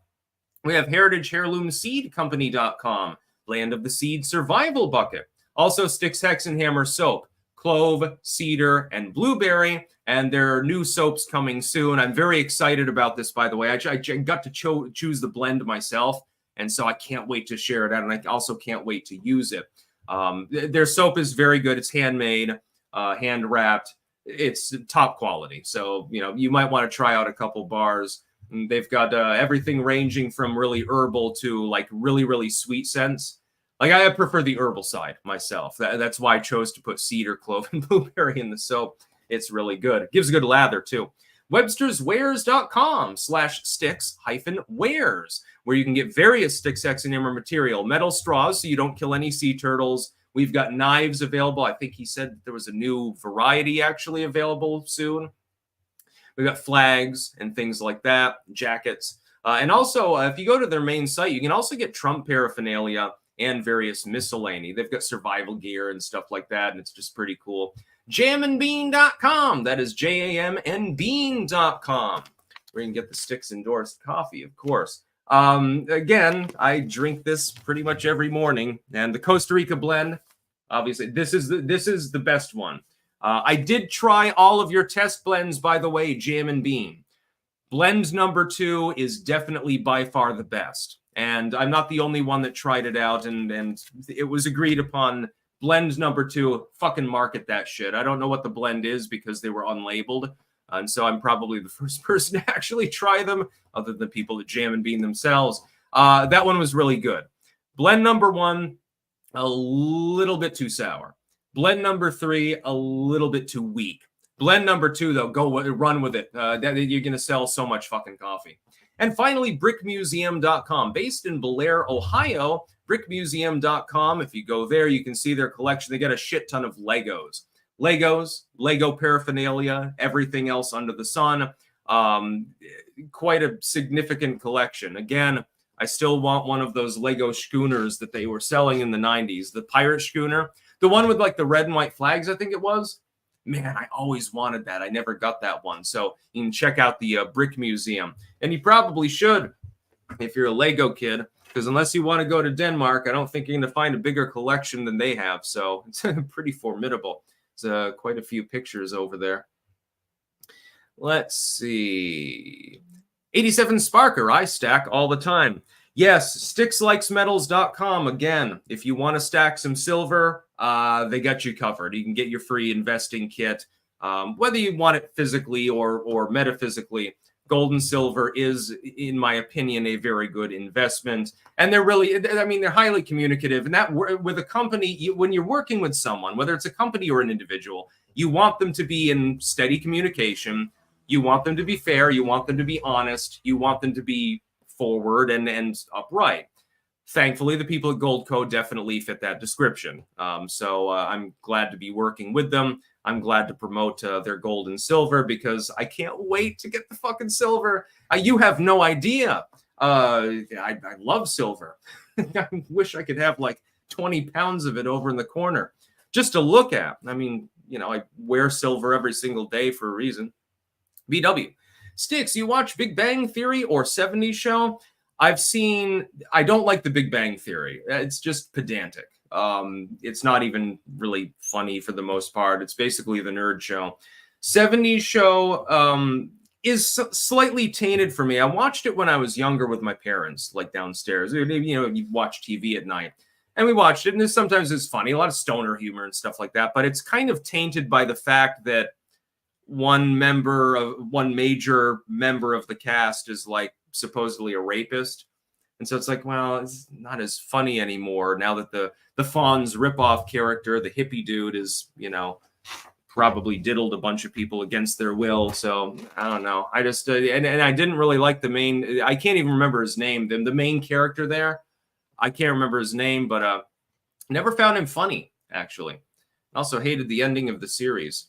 We have HeritageHeirloomSeedCompany.com, land of the seed survival bucket. Also, Stick, Sex, and Hammer soap, clove, cedar, and blueberry. And there are new soaps coming soon. I'm very excited about this, by the way. I got to choose the blend myself, and so I can't wait to share it out, and I also can't wait to use it. Their soap is very good. It's handmade, hand wrapped. It's top quality. So, you know, you might want to try out a couple bars. And they've got everything ranging from really herbal to like really, really sweet scents. Like I prefer the herbal side myself. That's why I chose to put cedar, clove, and blueberry in the soap. It's really good. It gives a good lather too. Websterswares.com/sticks-wares, where you can get various Stick, Sex, and Hammer material, metal straws so you don't kill any sea turtles. We've got knives available. I think he said there was a new variety actually available soon. We've got flags and things like that, jackets. And also, if you go to their main site, you can also get Trump paraphernalia and various miscellany. They've got survival gear and stuff like that, and it's just pretty cool. Jamandbean.com. That is JAMNbean.com, where you can get the Sticks endorsed coffee, of course. Again, I drink this pretty much every morning, and the Costa Rica blend, obviously, this is the best one. I did try all of your test blends, by the way, Jam and Bean. Blend number 2 is definitely by far the best. And I'm not the only one that tried it out, and it was agreed upon Blend number 2, fucking market that shit. I don't know what the blend is because they were unlabeled. And so I'm probably the first person to actually try them, other than people that jam and bean themselves. That one was really good. Blend number 1, a little bit too sour. Blend number 3, a little bit too weak. Blend number 2, though, run with it. You're going to sell so much fucking coffee. And finally, brickmuseum.com. Based in Blair, Ohio, brickmuseum.com. If you go there, you can see their collection. They got a shit ton of Legos, Lego paraphernalia, everything else under the sun. Quite a significant collection. Again, I still want one of those Lego schooners that they were selling in the 90s. The pirate schooner, the one with like the red and white flags, I think it was. Man, I always wanted that. I never got that one. So you can check out the Brick Museum. And you probably should if you're a Lego kid, because unless you want to go to Denmark, I don't think you're going to find a bigger collection than they have. So it's pretty formidable. There's quite a few pictures over there. Let's see. 87 Sparker, I stack all the time. Yes, stickslikesmetals.com. Again, if you want to stack some silver, they got you covered. You can get your free investing kit. Whether you want it physically or metaphysically, gold and silver is, in my opinion, a very good investment. And they're really, I mean, they're highly communicative. And that with a company, when you're working with someone, whether it's a company or an individual, you want them to be in steady communication. You want them to be fair. You want them to be honest. You want them to be forward and upright. Thankfully, the people at Goldco definitely fit that description. So I'm glad to be working with them. I'm glad to promote their gold and silver because I can't wait to get the fucking silver. You have no idea. I love silver. I wish I could have like 20 pounds of it over in the corner just to look at. I mean, you know, I wear silver every single day for a reason. BW. Sticks, you watch Big Bang Theory or 70s Show? I don't like the Big Bang Theory. It's just pedantic. It's not even really funny for the most part. It's basically the nerd show. 70s Show is slightly tainted for me. I watched it when I was younger with my parents, like downstairs. You know, you watch TV at night. And we watched it, and sometimes it's funny, a lot of stoner humor and stuff like that. But it's kind of tainted by the fact that one major member of the cast is like supposedly a rapist. And so it's like, well, it's not as funny anymore now that the Fonz ripoff character, the hippie dude, is, you know, probably diddled a bunch of people against their will. So I don't know. I just and I didn't really like the main. I can't even remember his name. The main character there, I can't remember his name, but never found him funny, actually. Also hated the ending of the series.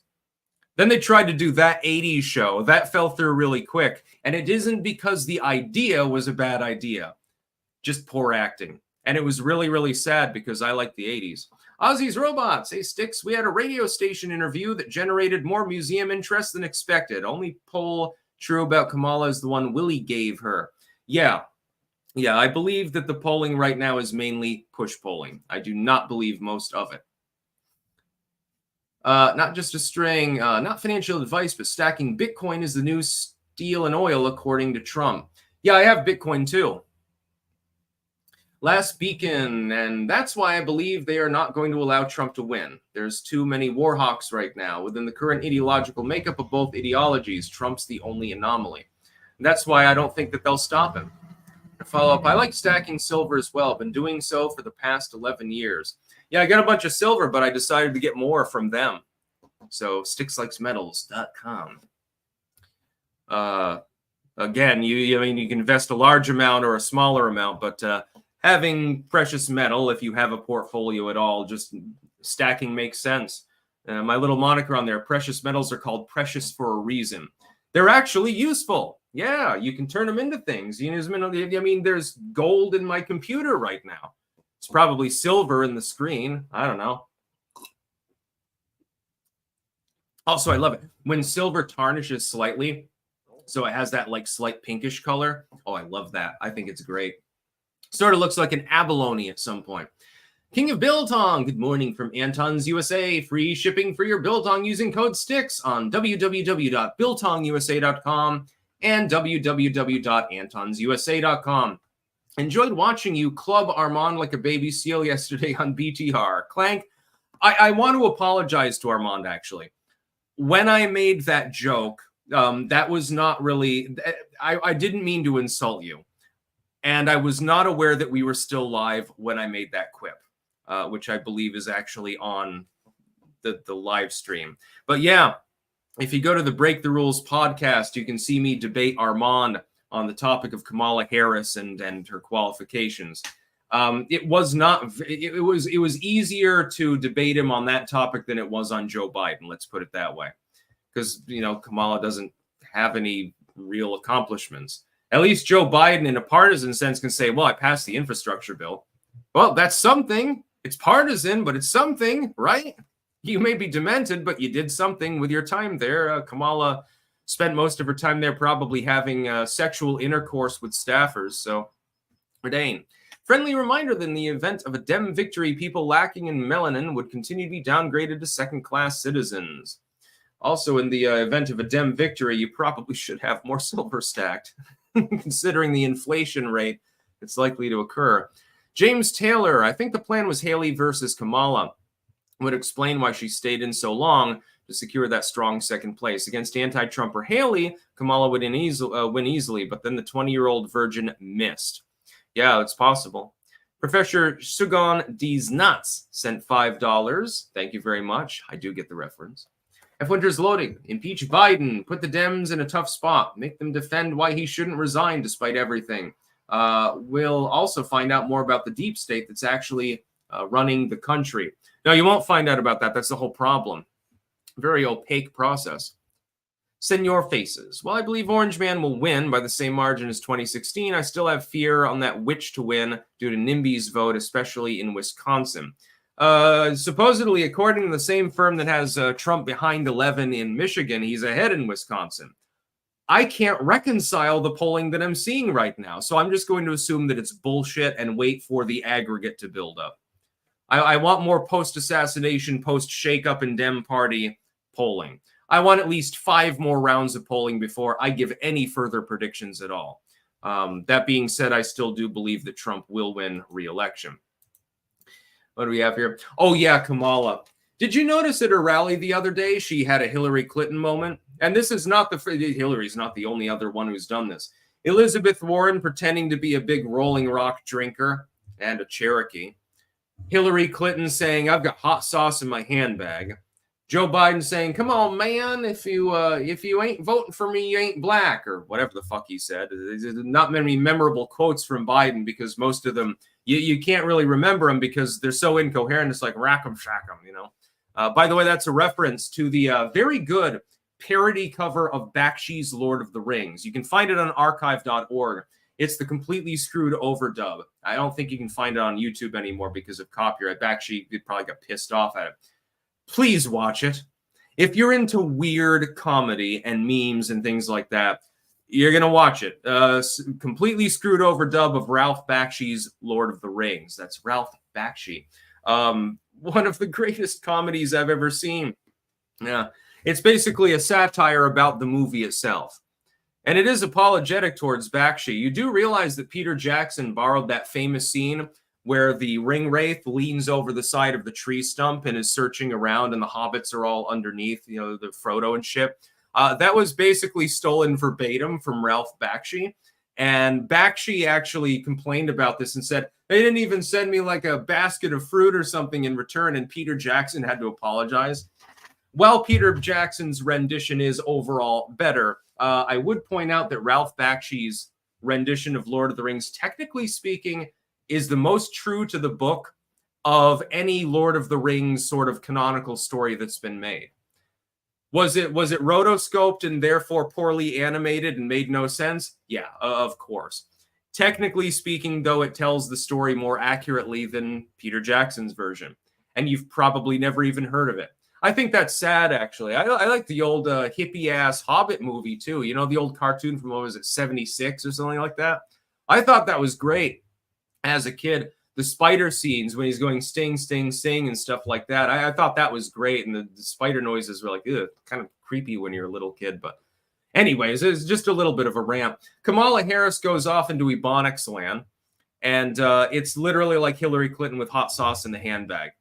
Then they tried to do That 80s Show. That fell through really quick. And it isn't because the idea was a bad idea. Just poor acting. And it was really, really sad because I like the 80s. Ozzy's Robots. Hey, Sticks, we had a radio station interview that generated more museum interest than expected. Only poll true about Kamala is the one Willie gave her. Yeah, I believe that the polling right now is mainly push polling. I do not believe most of it. Not just a string, not financial advice, but stacking Bitcoin is the new steel and oil, according to Trump. Yeah, I have Bitcoin too. Last beacon, and that's why I believe they are not going to allow Trump to win. There's too many war hawks right now. Within the current ideological makeup of both ideologies, Trump's the only anomaly. And that's why I don't think that they'll stop him. To follow up, I like stacking silver as well. Been doing so for the past 11 years. Yeah, I got a bunch of silver, but I decided to get more from them. So stickslikesmetals.com. Again, I mean, you can invest a large amount or a smaller amount, but having precious metal, if you have a portfolio at all, just stacking makes sense. My little moniker on there, precious metals are called precious for a reason. They're actually useful. Yeah, you can turn them into things. I mean, there's gold in my computer right now. It's probably silver in the screen. I don't know. Also, I love it when silver tarnishes slightly, so it has that like slight pinkish color. Oh, I love that. I think it's great. Sort of looks like an abalone at some point. King of Biltong, good morning from Anton's USA. Free shipping for your Biltong using code STICKS on www.biltongusa.com and www.antonsusa.com. Enjoyed watching you club Armand like a baby seal yesterday on BTR. Clank, I want to apologize to Armand, actually. When I made that joke, that was not really, I didn't mean to insult you. And I was not aware that we were still live when I made that quip, which I believe is actually on the live stream. But yeah, if you go to the Break the Rules podcast, you can see me debate Armand on the topic of Kamala Harris and her qualifications. It was easier to debate him on that topic than it was on Joe Biden. Let's put it that way, because Kamala doesn't have any real accomplishments. At least Joe Biden, in a partisan sense, can say, "Well, I passed the infrastructure bill." Well, that's something. It's partisan, but it's something, right? You may be demented, but you did something with your time there. Kamala spent most of her time there probably having sexual intercourse with staffers. So, ordain. Friendly reminder that in the event of a Dem victory, people lacking in melanin would continue to be downgraded to second-class citizens. Also, in the event of a Dem victory, you probably should have more silver stacked, considering the inflation rate that's likely to occur. James Taylor, I think the plan was Haley versus Kamala, would explain why she stayed in so long to secure that strong second place. Against anti-Trumper Haley, Kamala would win easily, but then the 20-year-old virgin missed. Yeah, it's possible. Professor Sugon D's Nuts sent $5. Thank you very much. I do get the reference. F. Winter's loading. Impeach Biden. Put the Dems in a tough spot. Make them defend why he shouldn't resign despite everything. We'll also find out more about the deep state that's actually running the country. No, you won't find out about that. That's the whole problem. Very opaque process. Senor Faces. While I believe Orange Man will win by the same margin as 2016, I still have fear on that which to win due to NIMBY's vote, especially in Wisconsin. Supposedly, according to the same firm that has Trump behind 11 in Michigan, he's ahead in Wisconsin. I can't reconcile the polling that I'm seeing right now, so I'm just going to assume that it's bullshit and wait for the aggregate to build up. I want more post-assassination, post-shake-up and Dem party polling. I want at least 5 more rounds of polling before I give any further predictions at all. That being said, I still do believe that Trump will win re-election. What do we have here? Oh, yeah, Kamala. Did you notice at her rally the other day, she had a Hillary Clinton moment? And this is not Hillary's not the only other one who's done this. Elizabeth Warren pretending to be a big Rolling Rock drinker and a Cherokee. Hillary Clinton saying, "I've got hot sauce in my handbag." Joe Biden saying, "Come on, man, if you ain't voting for me, you ain't black," or whatever the fuck he said. There's not many memorable quotes from Biden because most of them, you can't really remember them because they're so incoherent. It's like rack 'em, shack 'em, By the way, that's a reference to the very good parody cover of Bakshi's Lord of the Rings. You can find it on archive.org. It's the completely screwed overdub. I don't think you can find it on YouTube anymore because of copyright. Bakshi probably got pissed off at it. Please watch it. If you're into weird comedy and memes and things like that, you're going to watch it. Completely screwed over dub of Ralph Bakshi's Lord of the Rings. That's Ralph Bakshi. One of the greatest comedies I've ever seen. Yeah, it's basically a satire about the movie itself. And it is apologetic towards Bakshi. You do realize that Peter Jackson borrowed that famous scene where the ring wraith leans over the side of the tree stump and is searching around and the hobbits are all underneath, the Frodo and shit. That was basically stolen verbatim from Ralph Bakshi. And Bakshi actually complained about this and said, they didn't even send me like a basket of fruit or something in return. And Peter Jackson had to apologize. While Peter Jackson's rendition is overall better, I would point out that Ralph Bakshi's rendition of Lord of the Rings, technically speaking, is the most true to the book of any Lord of the Rings sort of canonical story that's been made. Was it rotoscoped and therefore poorly animated and made no sense? Yeah, of course. Technically speaking, though, it tells the story more accurately than Peter Jackson's version. And you've probably never even heard of it. I think that's sad, actually. I like the old hippie-ass Hobbit movie, too. The old cartoon from, what was it, 76 or something like that? I thought that was great as a kid. The spider scenes when he's going sting, sting, sting and stuff like that. I thought that was great. And the spider noises were like, kind of creepy when you're a little kid. But anyways, it's just a little bit of a rant. Kamala Harris goes off into Ebonics land. And it's literally like Hillary Clinton with hot sauce in the handbag.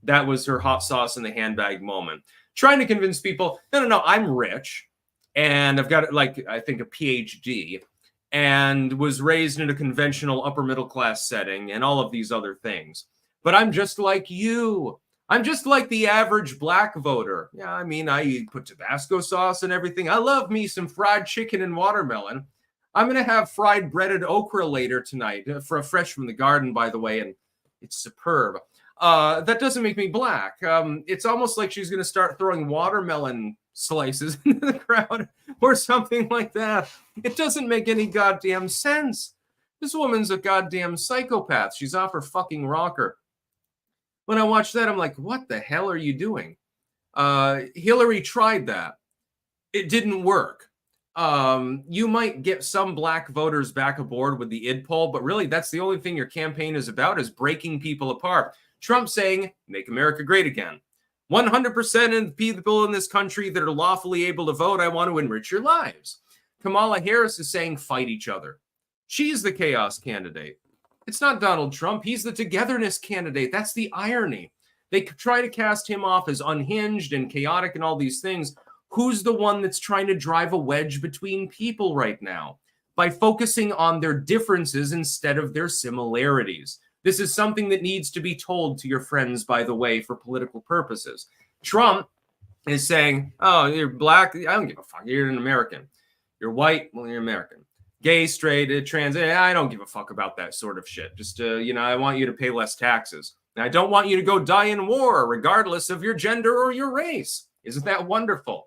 That was her hot sauce in the handbag moment. Trying to convince people, no, I'm rich. And I've got, like, I think a PhD, and was raised in a conventional upper middle class setting and all of these other things. But I'm just like you. I'm just like the average black voter. Yeah, I mean, I put Tabasco sauce and everything. I love me some fried chicken and watermelon. I'm going to have fried breaded okra later tonight, fresh from the garden, by the way, and it's superb. That doesn't make me black. It's almost like she's going to start throwing watermelon slices into the crowd or something like that. It doesn't make any goddamn sense. This woman's a goddamn psychopath. She's off her fucking rocker. When I watched that, I'm like, what the hell are you doing? Hillary tried that. It didn't work. You might get some black voters back aboard with the id poll, but really that's the only thing your campaign is about, is breaking people apart. Trump saying, make America great again. 100% of the people in this country that are lawfully able to vote, I want to enrich your lives. Kamala Harris is saying, fight each other. She's the chaos candidate. It's not Donald Trump. He's the togetherness candidate. That's the irony. They try to cast him off as unhinged and chaotic and all these things. Who's the one that's trying to drive a wedge between people right now? By focusing on their differences instead of their similarities. This is something that needs to be told to your friends, by the way, for political purposes. Trump is saying, oh, you're black. I don't give a fuck. You're an American. You're white. Well, you're American. Gay, straight, trans. I don't give a fuck about that sort of shit. Just, I want you to pay less taxes. And I don't want you to go die in war, regardless of your gender or your race. Isn't that wonderful?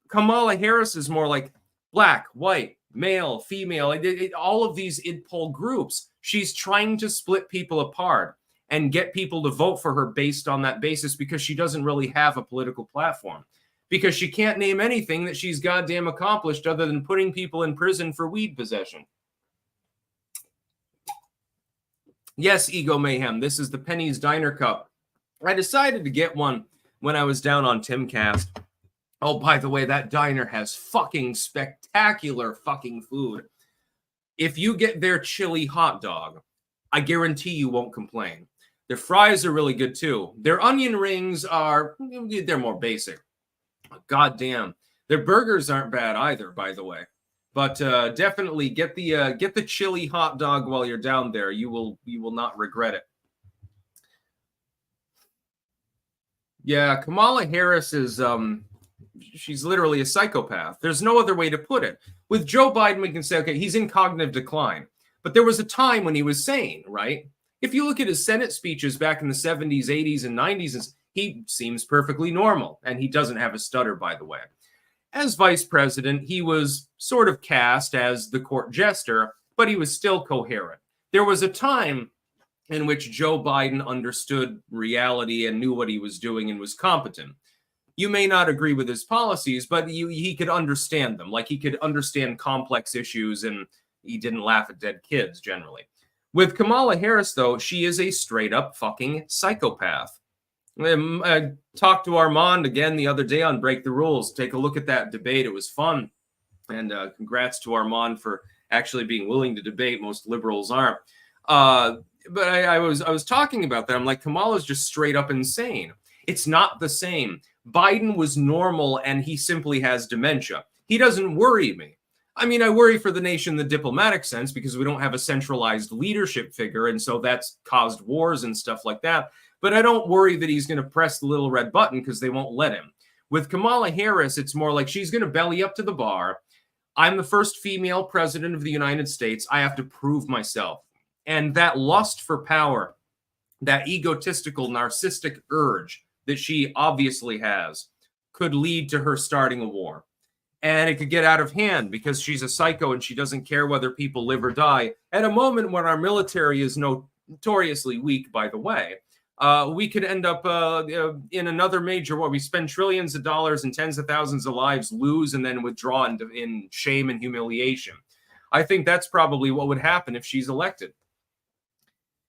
Kamala Harris is more like black, white, male, female, all of these id poll groups. She's trying to split people apart and get people to vote for her based on that basis, because she doesn't really have a political platform, because she can't name anything that she's goddamn accomplished other than putting people in prison for weed possession. Yes, Ego Mayhem, this is the Penny's Diner Cup. I decided to get one when I was down on Timcast. Oh, by the way, that diner has fucking spectacular fucking food. If you get their chili hot dog, I guarantee you won't complain. Their fries are really good too. Their onion rings they're more basic. God damn. Their burgers aren't bad either, by the way. But definitely get the chili hot dog while you're down there. You will not regret it. Yeah, Kamala Harris is she's literally a psychopath. There's no other way to put it. With Joe Biden, we can say, okay, he's in cognitive decline. But there was a time when he was sane, right? If you look at his Senate speeches back in the 70s, 80s, and 90s, he seems perfectly normal. And he doesn't have a stutter, by the way. As vice president, he was sort of cast as the court jester, but he was still coherent. There was a time in which Joe Biden understood reality and knew what he was doing and was competent. You may not agree with his policies, but he could understand them. Like, he could understand complex issues, and he didn't laugh at dead kids, generally. With Kamala Harris, though, she is a straight-up fucking psychopath. I talked to Armand again the other day on Break the Rules. Take a look at that debate. It was fun. And congrats to Armand for actually being willing to debate. Most liberals aren't. But I was talking about that. I'm like, Kamala's just straight up insane. It's not the same. Biden was normal, and he simply has dementia. He doesn't worry me. I mean, I worry for the nation in the diplomatic sense, because we don't have a centralized leadership figure, and so that's caused wars and stuff like that. But I don't worry that he's going to press the little red button, because they won't let him. With Kamala Harris, it's more like she's going to belly up to the bar. I'm the first female president of the United States. I have to prove myself. And that lust for power, that egotistical, narcissistic urge that she obviously has, could lead to her starting a war. And it could get out of hand because she's a psycho and she doesn't care whether people live or die. At a moment when our military is notoriously weak, by the way, we could end up in another major war. We spend trillions of dollars and tens of thousands of lives, lose, and then withdraw in shame and humiliation. I think that's probably what would happen if she's elected.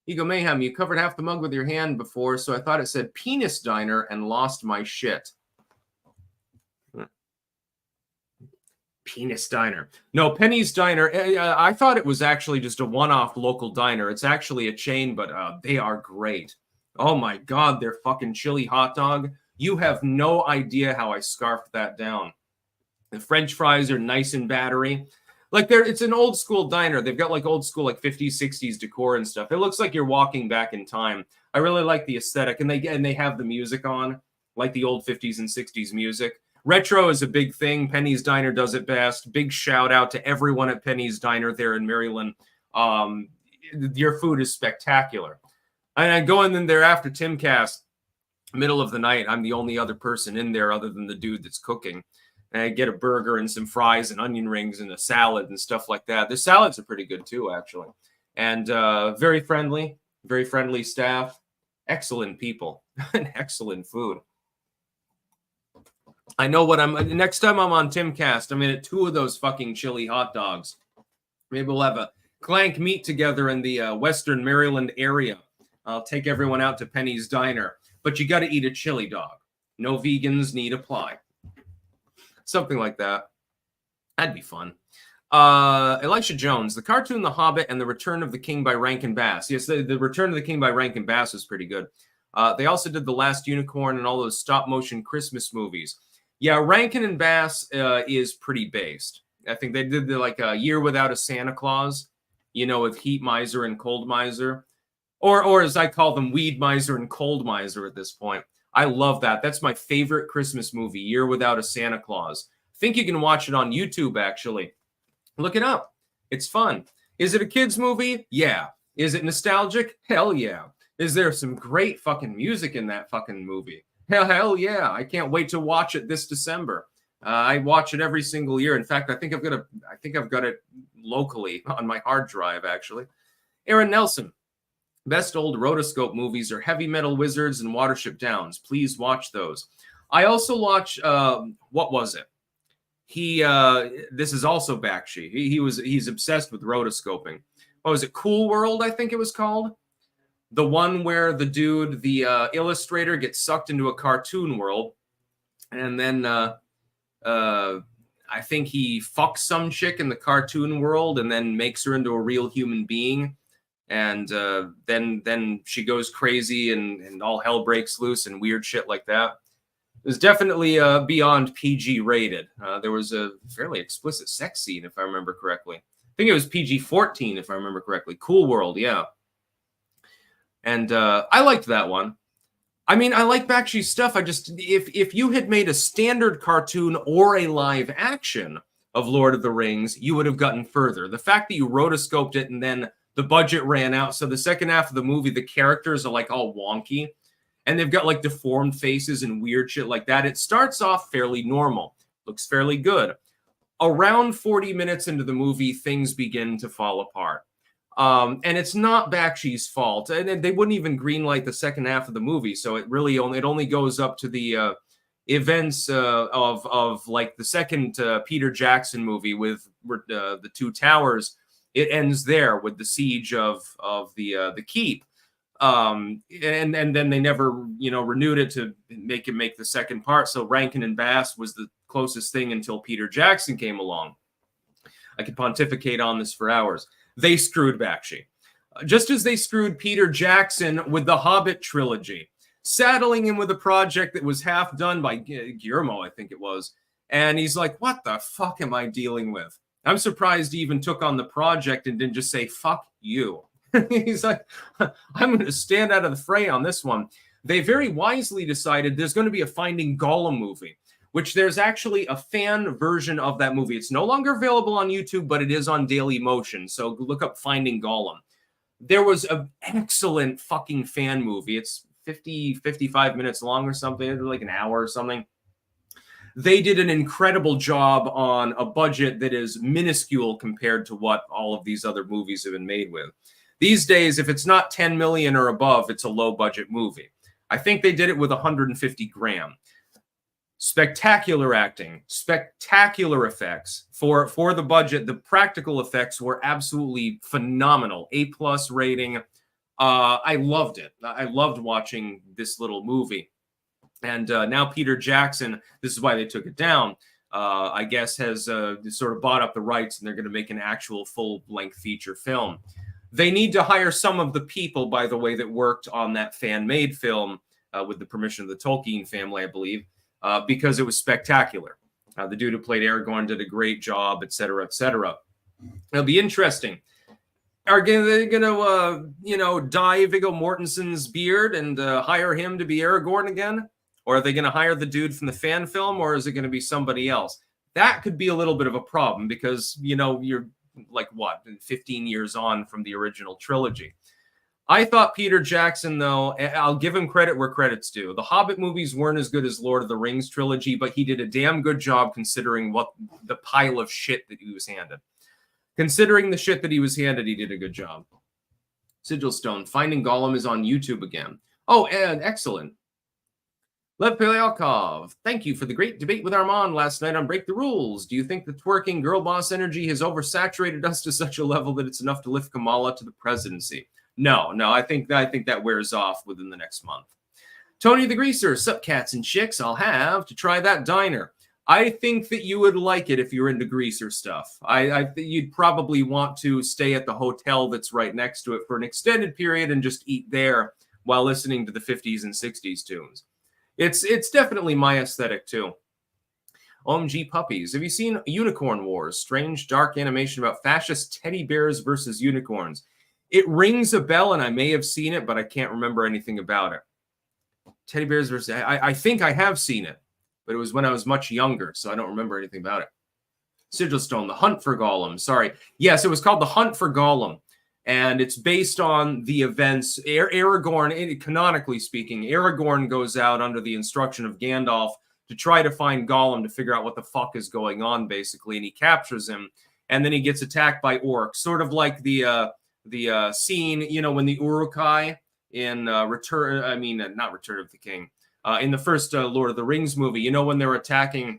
Ego Mayhem, you covered half the mug with your hand before, so I thought it said penis diner and lost my shit. Penis diner. No, Penny's Diner. I thought it was actually just a one-off local diner. It's actually a chain, but they are great. Oh my God, their fucking chili hot dog. You have no idea how I scarfed that down. The French fries are nice and battery. Like it's an old school diner. They've got like old school like 50s, 60s decor and stuff. It looks like you're walking back in time. I really like the aesthetic, and they have the music on, like the old 50s and 60s music. Retro is a big thing. Penny's Diner does it best. Big shout out to everyone at Penny's Diner there in Maryland. Your food is spectacular. And I go in there after Timcast, middle of the night. I'm the only other person in there other than the dude that's cooking. And I get a burger and some fries and onion rings and a salad and stuff like that. The salads are pretty good too, actually. And very friendly staff, excellent people, and excellent food. I know what next time I'm on Timcast, I'm gonna get 2 of those fucking chili hot dogs. Maybe we'll have a clank meet together in the Western Maryland area. I'll take everyone out to Penny's Diner, but you got to eat a chili dog. No vegans need apply. Something like that. That'd be fun. Elisha Jones, the cartoon The Hobbit and the Return of the King by Rankin Bass. Yes, the Return of the King by Rankin Bass is pretty good. They also did The Last Unicorn and all those stop-motion Christmas movies. Yeah, Rankin and Bass is pretty based. I think they did like a Year Without a Santa Claus, with Heat Miser and Cold Miser. Or as I call them, Weed Miser and Cold Miser at this point. I love that. That's my favorite Christmas movie, Year Without a Santa Claus. I think you can watch it on YouTube, actually. Look it up. It's fun. Is it a kid's movie? Yeah. Is it nostalgic? Hell yeah. Is there some great fucking music in that fucking movie? Hell yeah. I can't wait to watch it this December. I watch it every single year. In fact, I think I've got it locally on my hard drive, actually. Aaron Nelson. Best old rotoscope movies are Heavy Metal Wizards and Watership Downs. Please watch those. I also watch, what was it? This is also Bakshi. He's obsessed with rotoscoping. What was it? Cool World, I think it was called. The one where the dude, the illustrator, gets sucked into a cartoon world. And then I think he fucks some chick in the cartoon world and then makes her into a real human being. And then she goes crazy and all hell breaks loose and weird shit like that. It was definitely beyond PG rated. There was a fairly explicit sex scene, if I remember correctly. I think it was PG-14, if I remember correctly. Cool World, yeah. And I liked that one. I mean, I like Bakshi's stuff. If you had made a standard cartoon or a live action of Lord of the Rings, you would have gotten further. The fact that you rotoscoped it and then the budget ran out. So the second half of the movie, the characters are like all wonky and they've got like deformed faces and weird shit like that. It starts off fairly normal, looks fairly good. Around 40 minutes into the movie, things begin to fall apart. And it's not Bakshi's fault. And they wouldn't even greenlight the second half of the movie. So it only goes up to the events of like the second Peter Jackson movie with the Two Towers. It ends there with the siege of the keep, and then they never renewed it to make the second part. So Rankin and Bass was the closest thing until Peter Jackson came along. I could pontificate on this for hours. They screwed Bakshi, just as they screwed Peter Jackson with the Hobbit trilogy, saddling him with a project that was half done by Guillermo, I think it was, and he's like, "What the fuck am I dealing with?" I'm surprised he even took on the project and didn't just say, "Fuck you." He's like, "I'm going to stand out of the fray on this one." They very wisely decided there's going to be a Finding Gollum movie, which there's actually a fan version of that movie. It's no longer available on YouTube, but it is on Daily Motion. So look up Finding Gollum. There was an excellent fucking fan movie. It's 55 minutes long or something, like an hour or something. They did an incredible job on a budget that is minuscule compared to what all of these other movies have been made with. These days, if it's not 10 million or above, it's a low budget movie. I think they did it with 150 grand. Spectacular acting, spectacular effects for the budget. The practical effects were absolutely phenomenal. A+ rating. I loved it. I loved watching this little movie. And now Peter Jackson, this is why they took it down, I guess has sort of bought up the rights and they're going to make an actual full-length feature film. They need to hire some of the people, by the way, that worked on that fan-made film with the permission of the Tolkien family, I believe, because it was spectacular. The dude who played Aragorn did a great job, et cetera, et cetera. It'll be interesting. Are they going to, dye Viggo Mortensen's beard and hire him to be Aragorn again? Or are they going to hire the dude from the fan film, or is it going to be somebody else? That could be a little bit of a problem because, you're like, 15 years on from the original trilogy. I thought Peter Jackson, though, I'll give him credit where credit's due. The Hobbit movies weren't as good as Lord of the Rings trilogy, but he did a damn good job considering what the pile of shit that he was handed. Considering the shit that he was handed, he did a good job. Sigilstone, Finding Gollum is on YouTube again. Oh, and excellent. Lev Pelyakov, thank you for the great debate with Armand last night on Break the Rules. Do you think the twerking girl boss energy has oversaturated us to such a level that it's enough to lift Kamala to the presidency? No, I think that wears off within the next month. Tony the Greaser, sup cats and chicks, I'll have to try that diner. I think that you would like it if you're into greaser stuff. I think you'd probably want to stay at the hotel that's right next to it for an extended period and just eat there while listening to the 50s and 60s tunes. It's definitely my aesthetic too. OMG puppies. Have you seen Unicorn Wars? Strange dark animation about fascist teddy bears versus unicorns. It rings a bell and I may have seen it, but I can't remember anything about it. Teddy bears versus... I think I have seen it, but it was when I was much younger, so I don't remember anything about it. Sigilstone, The Hunt for Gollum. Sorry. Yes, it was called The Hunt for Gollum. And it's based on the events. Aragorn, canonically speaking, Aragorn goes out under the instruction of Gandalf to try to find Gollum to figure out what the fuck is going on, basically. And he captures him. And then he gets attacked by orcs. Sort of like the scene, when the Uruk-hai in not Return of the King, in the first Lord of the Rings movie, when they're attacking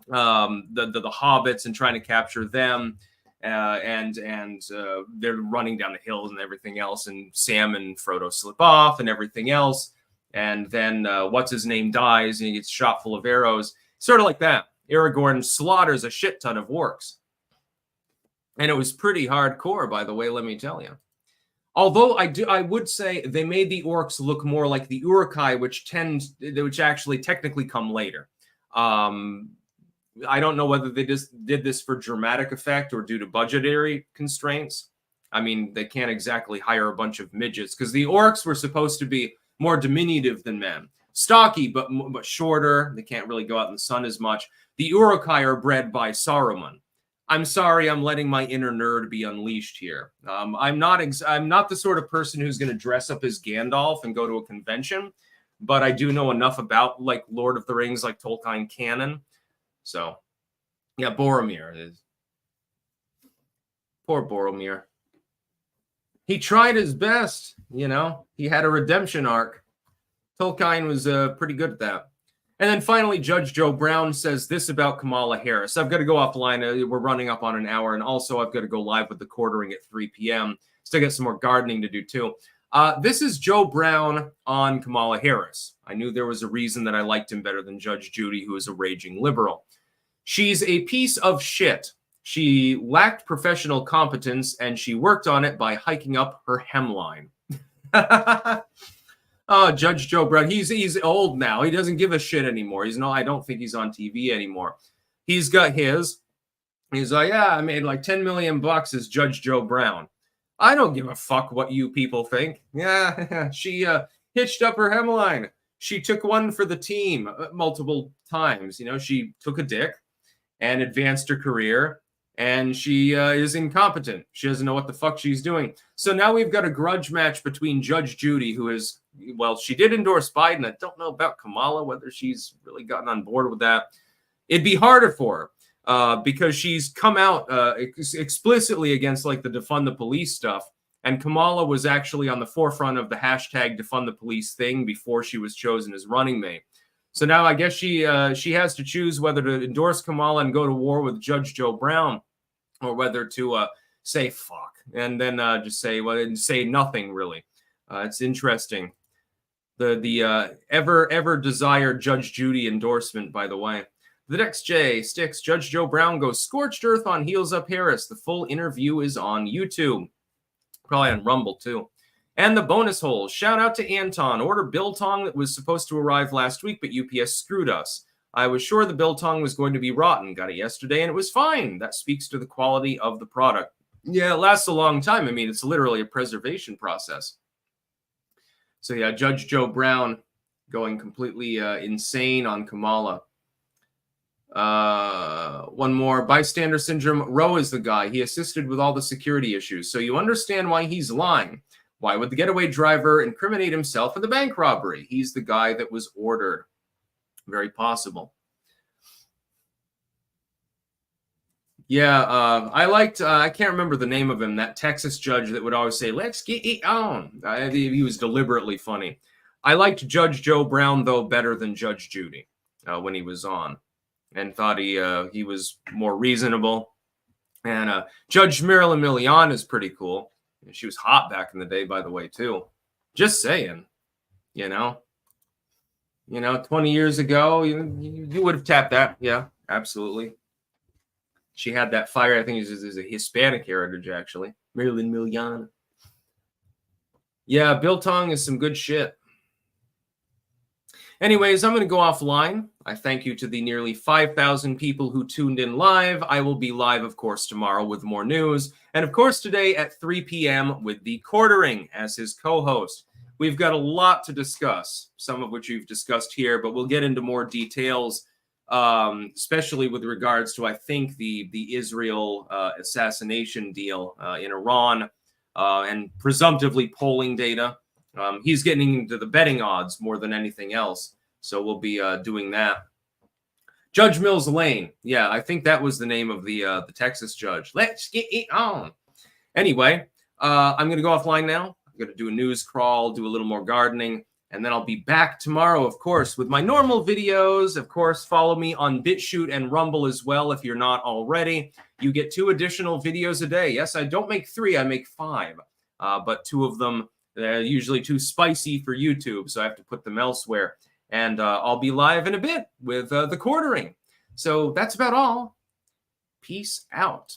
the hobbits and trying to capture them, and they're running down the hills and everything else, and Sam and Frodo slip off and everything else, and then what's his name dies and he gets shot full of arrows, sort of like that. Aragorn slaughters a shit ton of orcs, and it was pretty hardcore, by the way. Let me tell you. Although I would say they made the orcs look more like the Uruk-hai, which actually technically come later. I don't know whether they just did this for dramatic effect or due to budgetary constraints. I mean, they can't exactly hire a bunch of midgets because the orcs were supposed to be more diminutive than men. Stocky, but shorter. They can't really go out in the sun as much. The Uruk-hai are bred by Saruman. I'm sorry, I'm letting my inner nerd be unleashed here. I'm not the sort of person who's going to dress up as Gandalf and go to a convention, but I do know enough about like Lord of the Rings, like Tolkien canon. So, yeah, Boromir is poor Boromir. He tried his best, He had a redemption arc. Tolkien was pretty good at that. And then finally, Judge Joe Brown says this about Kamala Harris. I've got to go offline. We're running up on an hour. And also, I've got to go live with the quartering at 3 p.m. Still got some more gardening to do, too. This is Joe Brown on Kamala Harris. I knew there was a reason that I liked him better than Judge Judy, who is a raging liberal. She's a piece of shit. She lacked professional competence, and she worked on it by hiking up her hemline. Oh, Judge Joe Brown, he's old now. He doesn't give a shit anymore. I don't think he's on TV anymore. He's got his. He's like, yeah, I made like $10 million as Judge Joe Brown. I don't give a fuck what you people think. Yeah, she hitched up her hemline. She took one for the team multiple times. She took a dick and advanced her career. And she is incompetent. She doesn't know what the fuck she's doing. So now we've got a grudge match between Judge Judy, who is, she did endorse Biden. I don't know about Kamala, whether she's really gotten on board with that. It'd be harder for her because she's come out explicitly against like the defund the police stuff. And Kamala was actually on the forefront of the hashtag defund the police thing before she was chosen as running mate. So now I guess she has to choose whether to endorse Kamala and go to war with Judge Joe Brown, or whether to say fuck and then just say nothing really. It's interesting. The ever desired Judge Judy endorsement, by the way. The next J sticks. Judge Joe Brown goes scorched earth on Heels Up Harris. The full interview is on YouTube. Probably on Rumble, too. And the bonus holes. Shout out to Anton. Order biltong that was supposed to arrive last week, but UPS screwed us. I was sure the biltong was going to be rotten. Got it yesterday, and it was fine. That speaks to the quality of the product. Yeah, it lasts a long time. I mean, it's literally a preservation process. So, yeah, Judge Joe Brown going completely insane on Kamala. One more. Bystander syndrome. Roe is the guy. He assisted with all the security issues. So you understand why he's lying. Why would the getaway driver incriminate himself in the bank robbery? He's the guy that was ordered. Very possible. Yeah, I liked, I can't remember the name of him, that Texas judge that would always say, let's get it on. He was deliberately funny. I liked Judge Joe Brown, though, better than Judge Judy when he was on, and thought he was more reasonable. And Judge Marilyn Milian is pretty cool. She was hot back in the day, by the way, too. Just saying, you know, 20 years ago, you would have tapped that. Yeah, absolutely. She had that fire. I think it's a Hispanic heritage, actually. Marilyn Milian. Yeah, biltong is some good shit. Anyways, I'm going to go offline. I thank you to the nearly 5,000 people who tuned in live. I will be live, of course, tomorrow with more news. And, of course, today at 3 p.m. with the Quartering as his co-host. We've got a lot to discuss, some of which you've discussed here, but we'll get into more details, especially with regards to, I think, the Israel assassination deal in Iran and presumptively polling data. He's getting into the betting odds more than anything else. So we'll be doing that. Judge Mills Lane. Yeah, I think that was the name of the Texas judge. Let's get it on. Anyway, I'm going to go offline now. I'm going to do a news crawl, do a little more gardening, and then I'll be back tomorrow, of course, with my normal videos. Of course, follow me on BitChute and Rumble as well if you're not already. You get 2 additional videos a day. Yes, I don't make 3, I make 5. But 2 of them, they're usually too spicy for YouTube, so I have to put them elsewhere. And I'll be live in a bit with the Quartering. So that's about all. Peace out.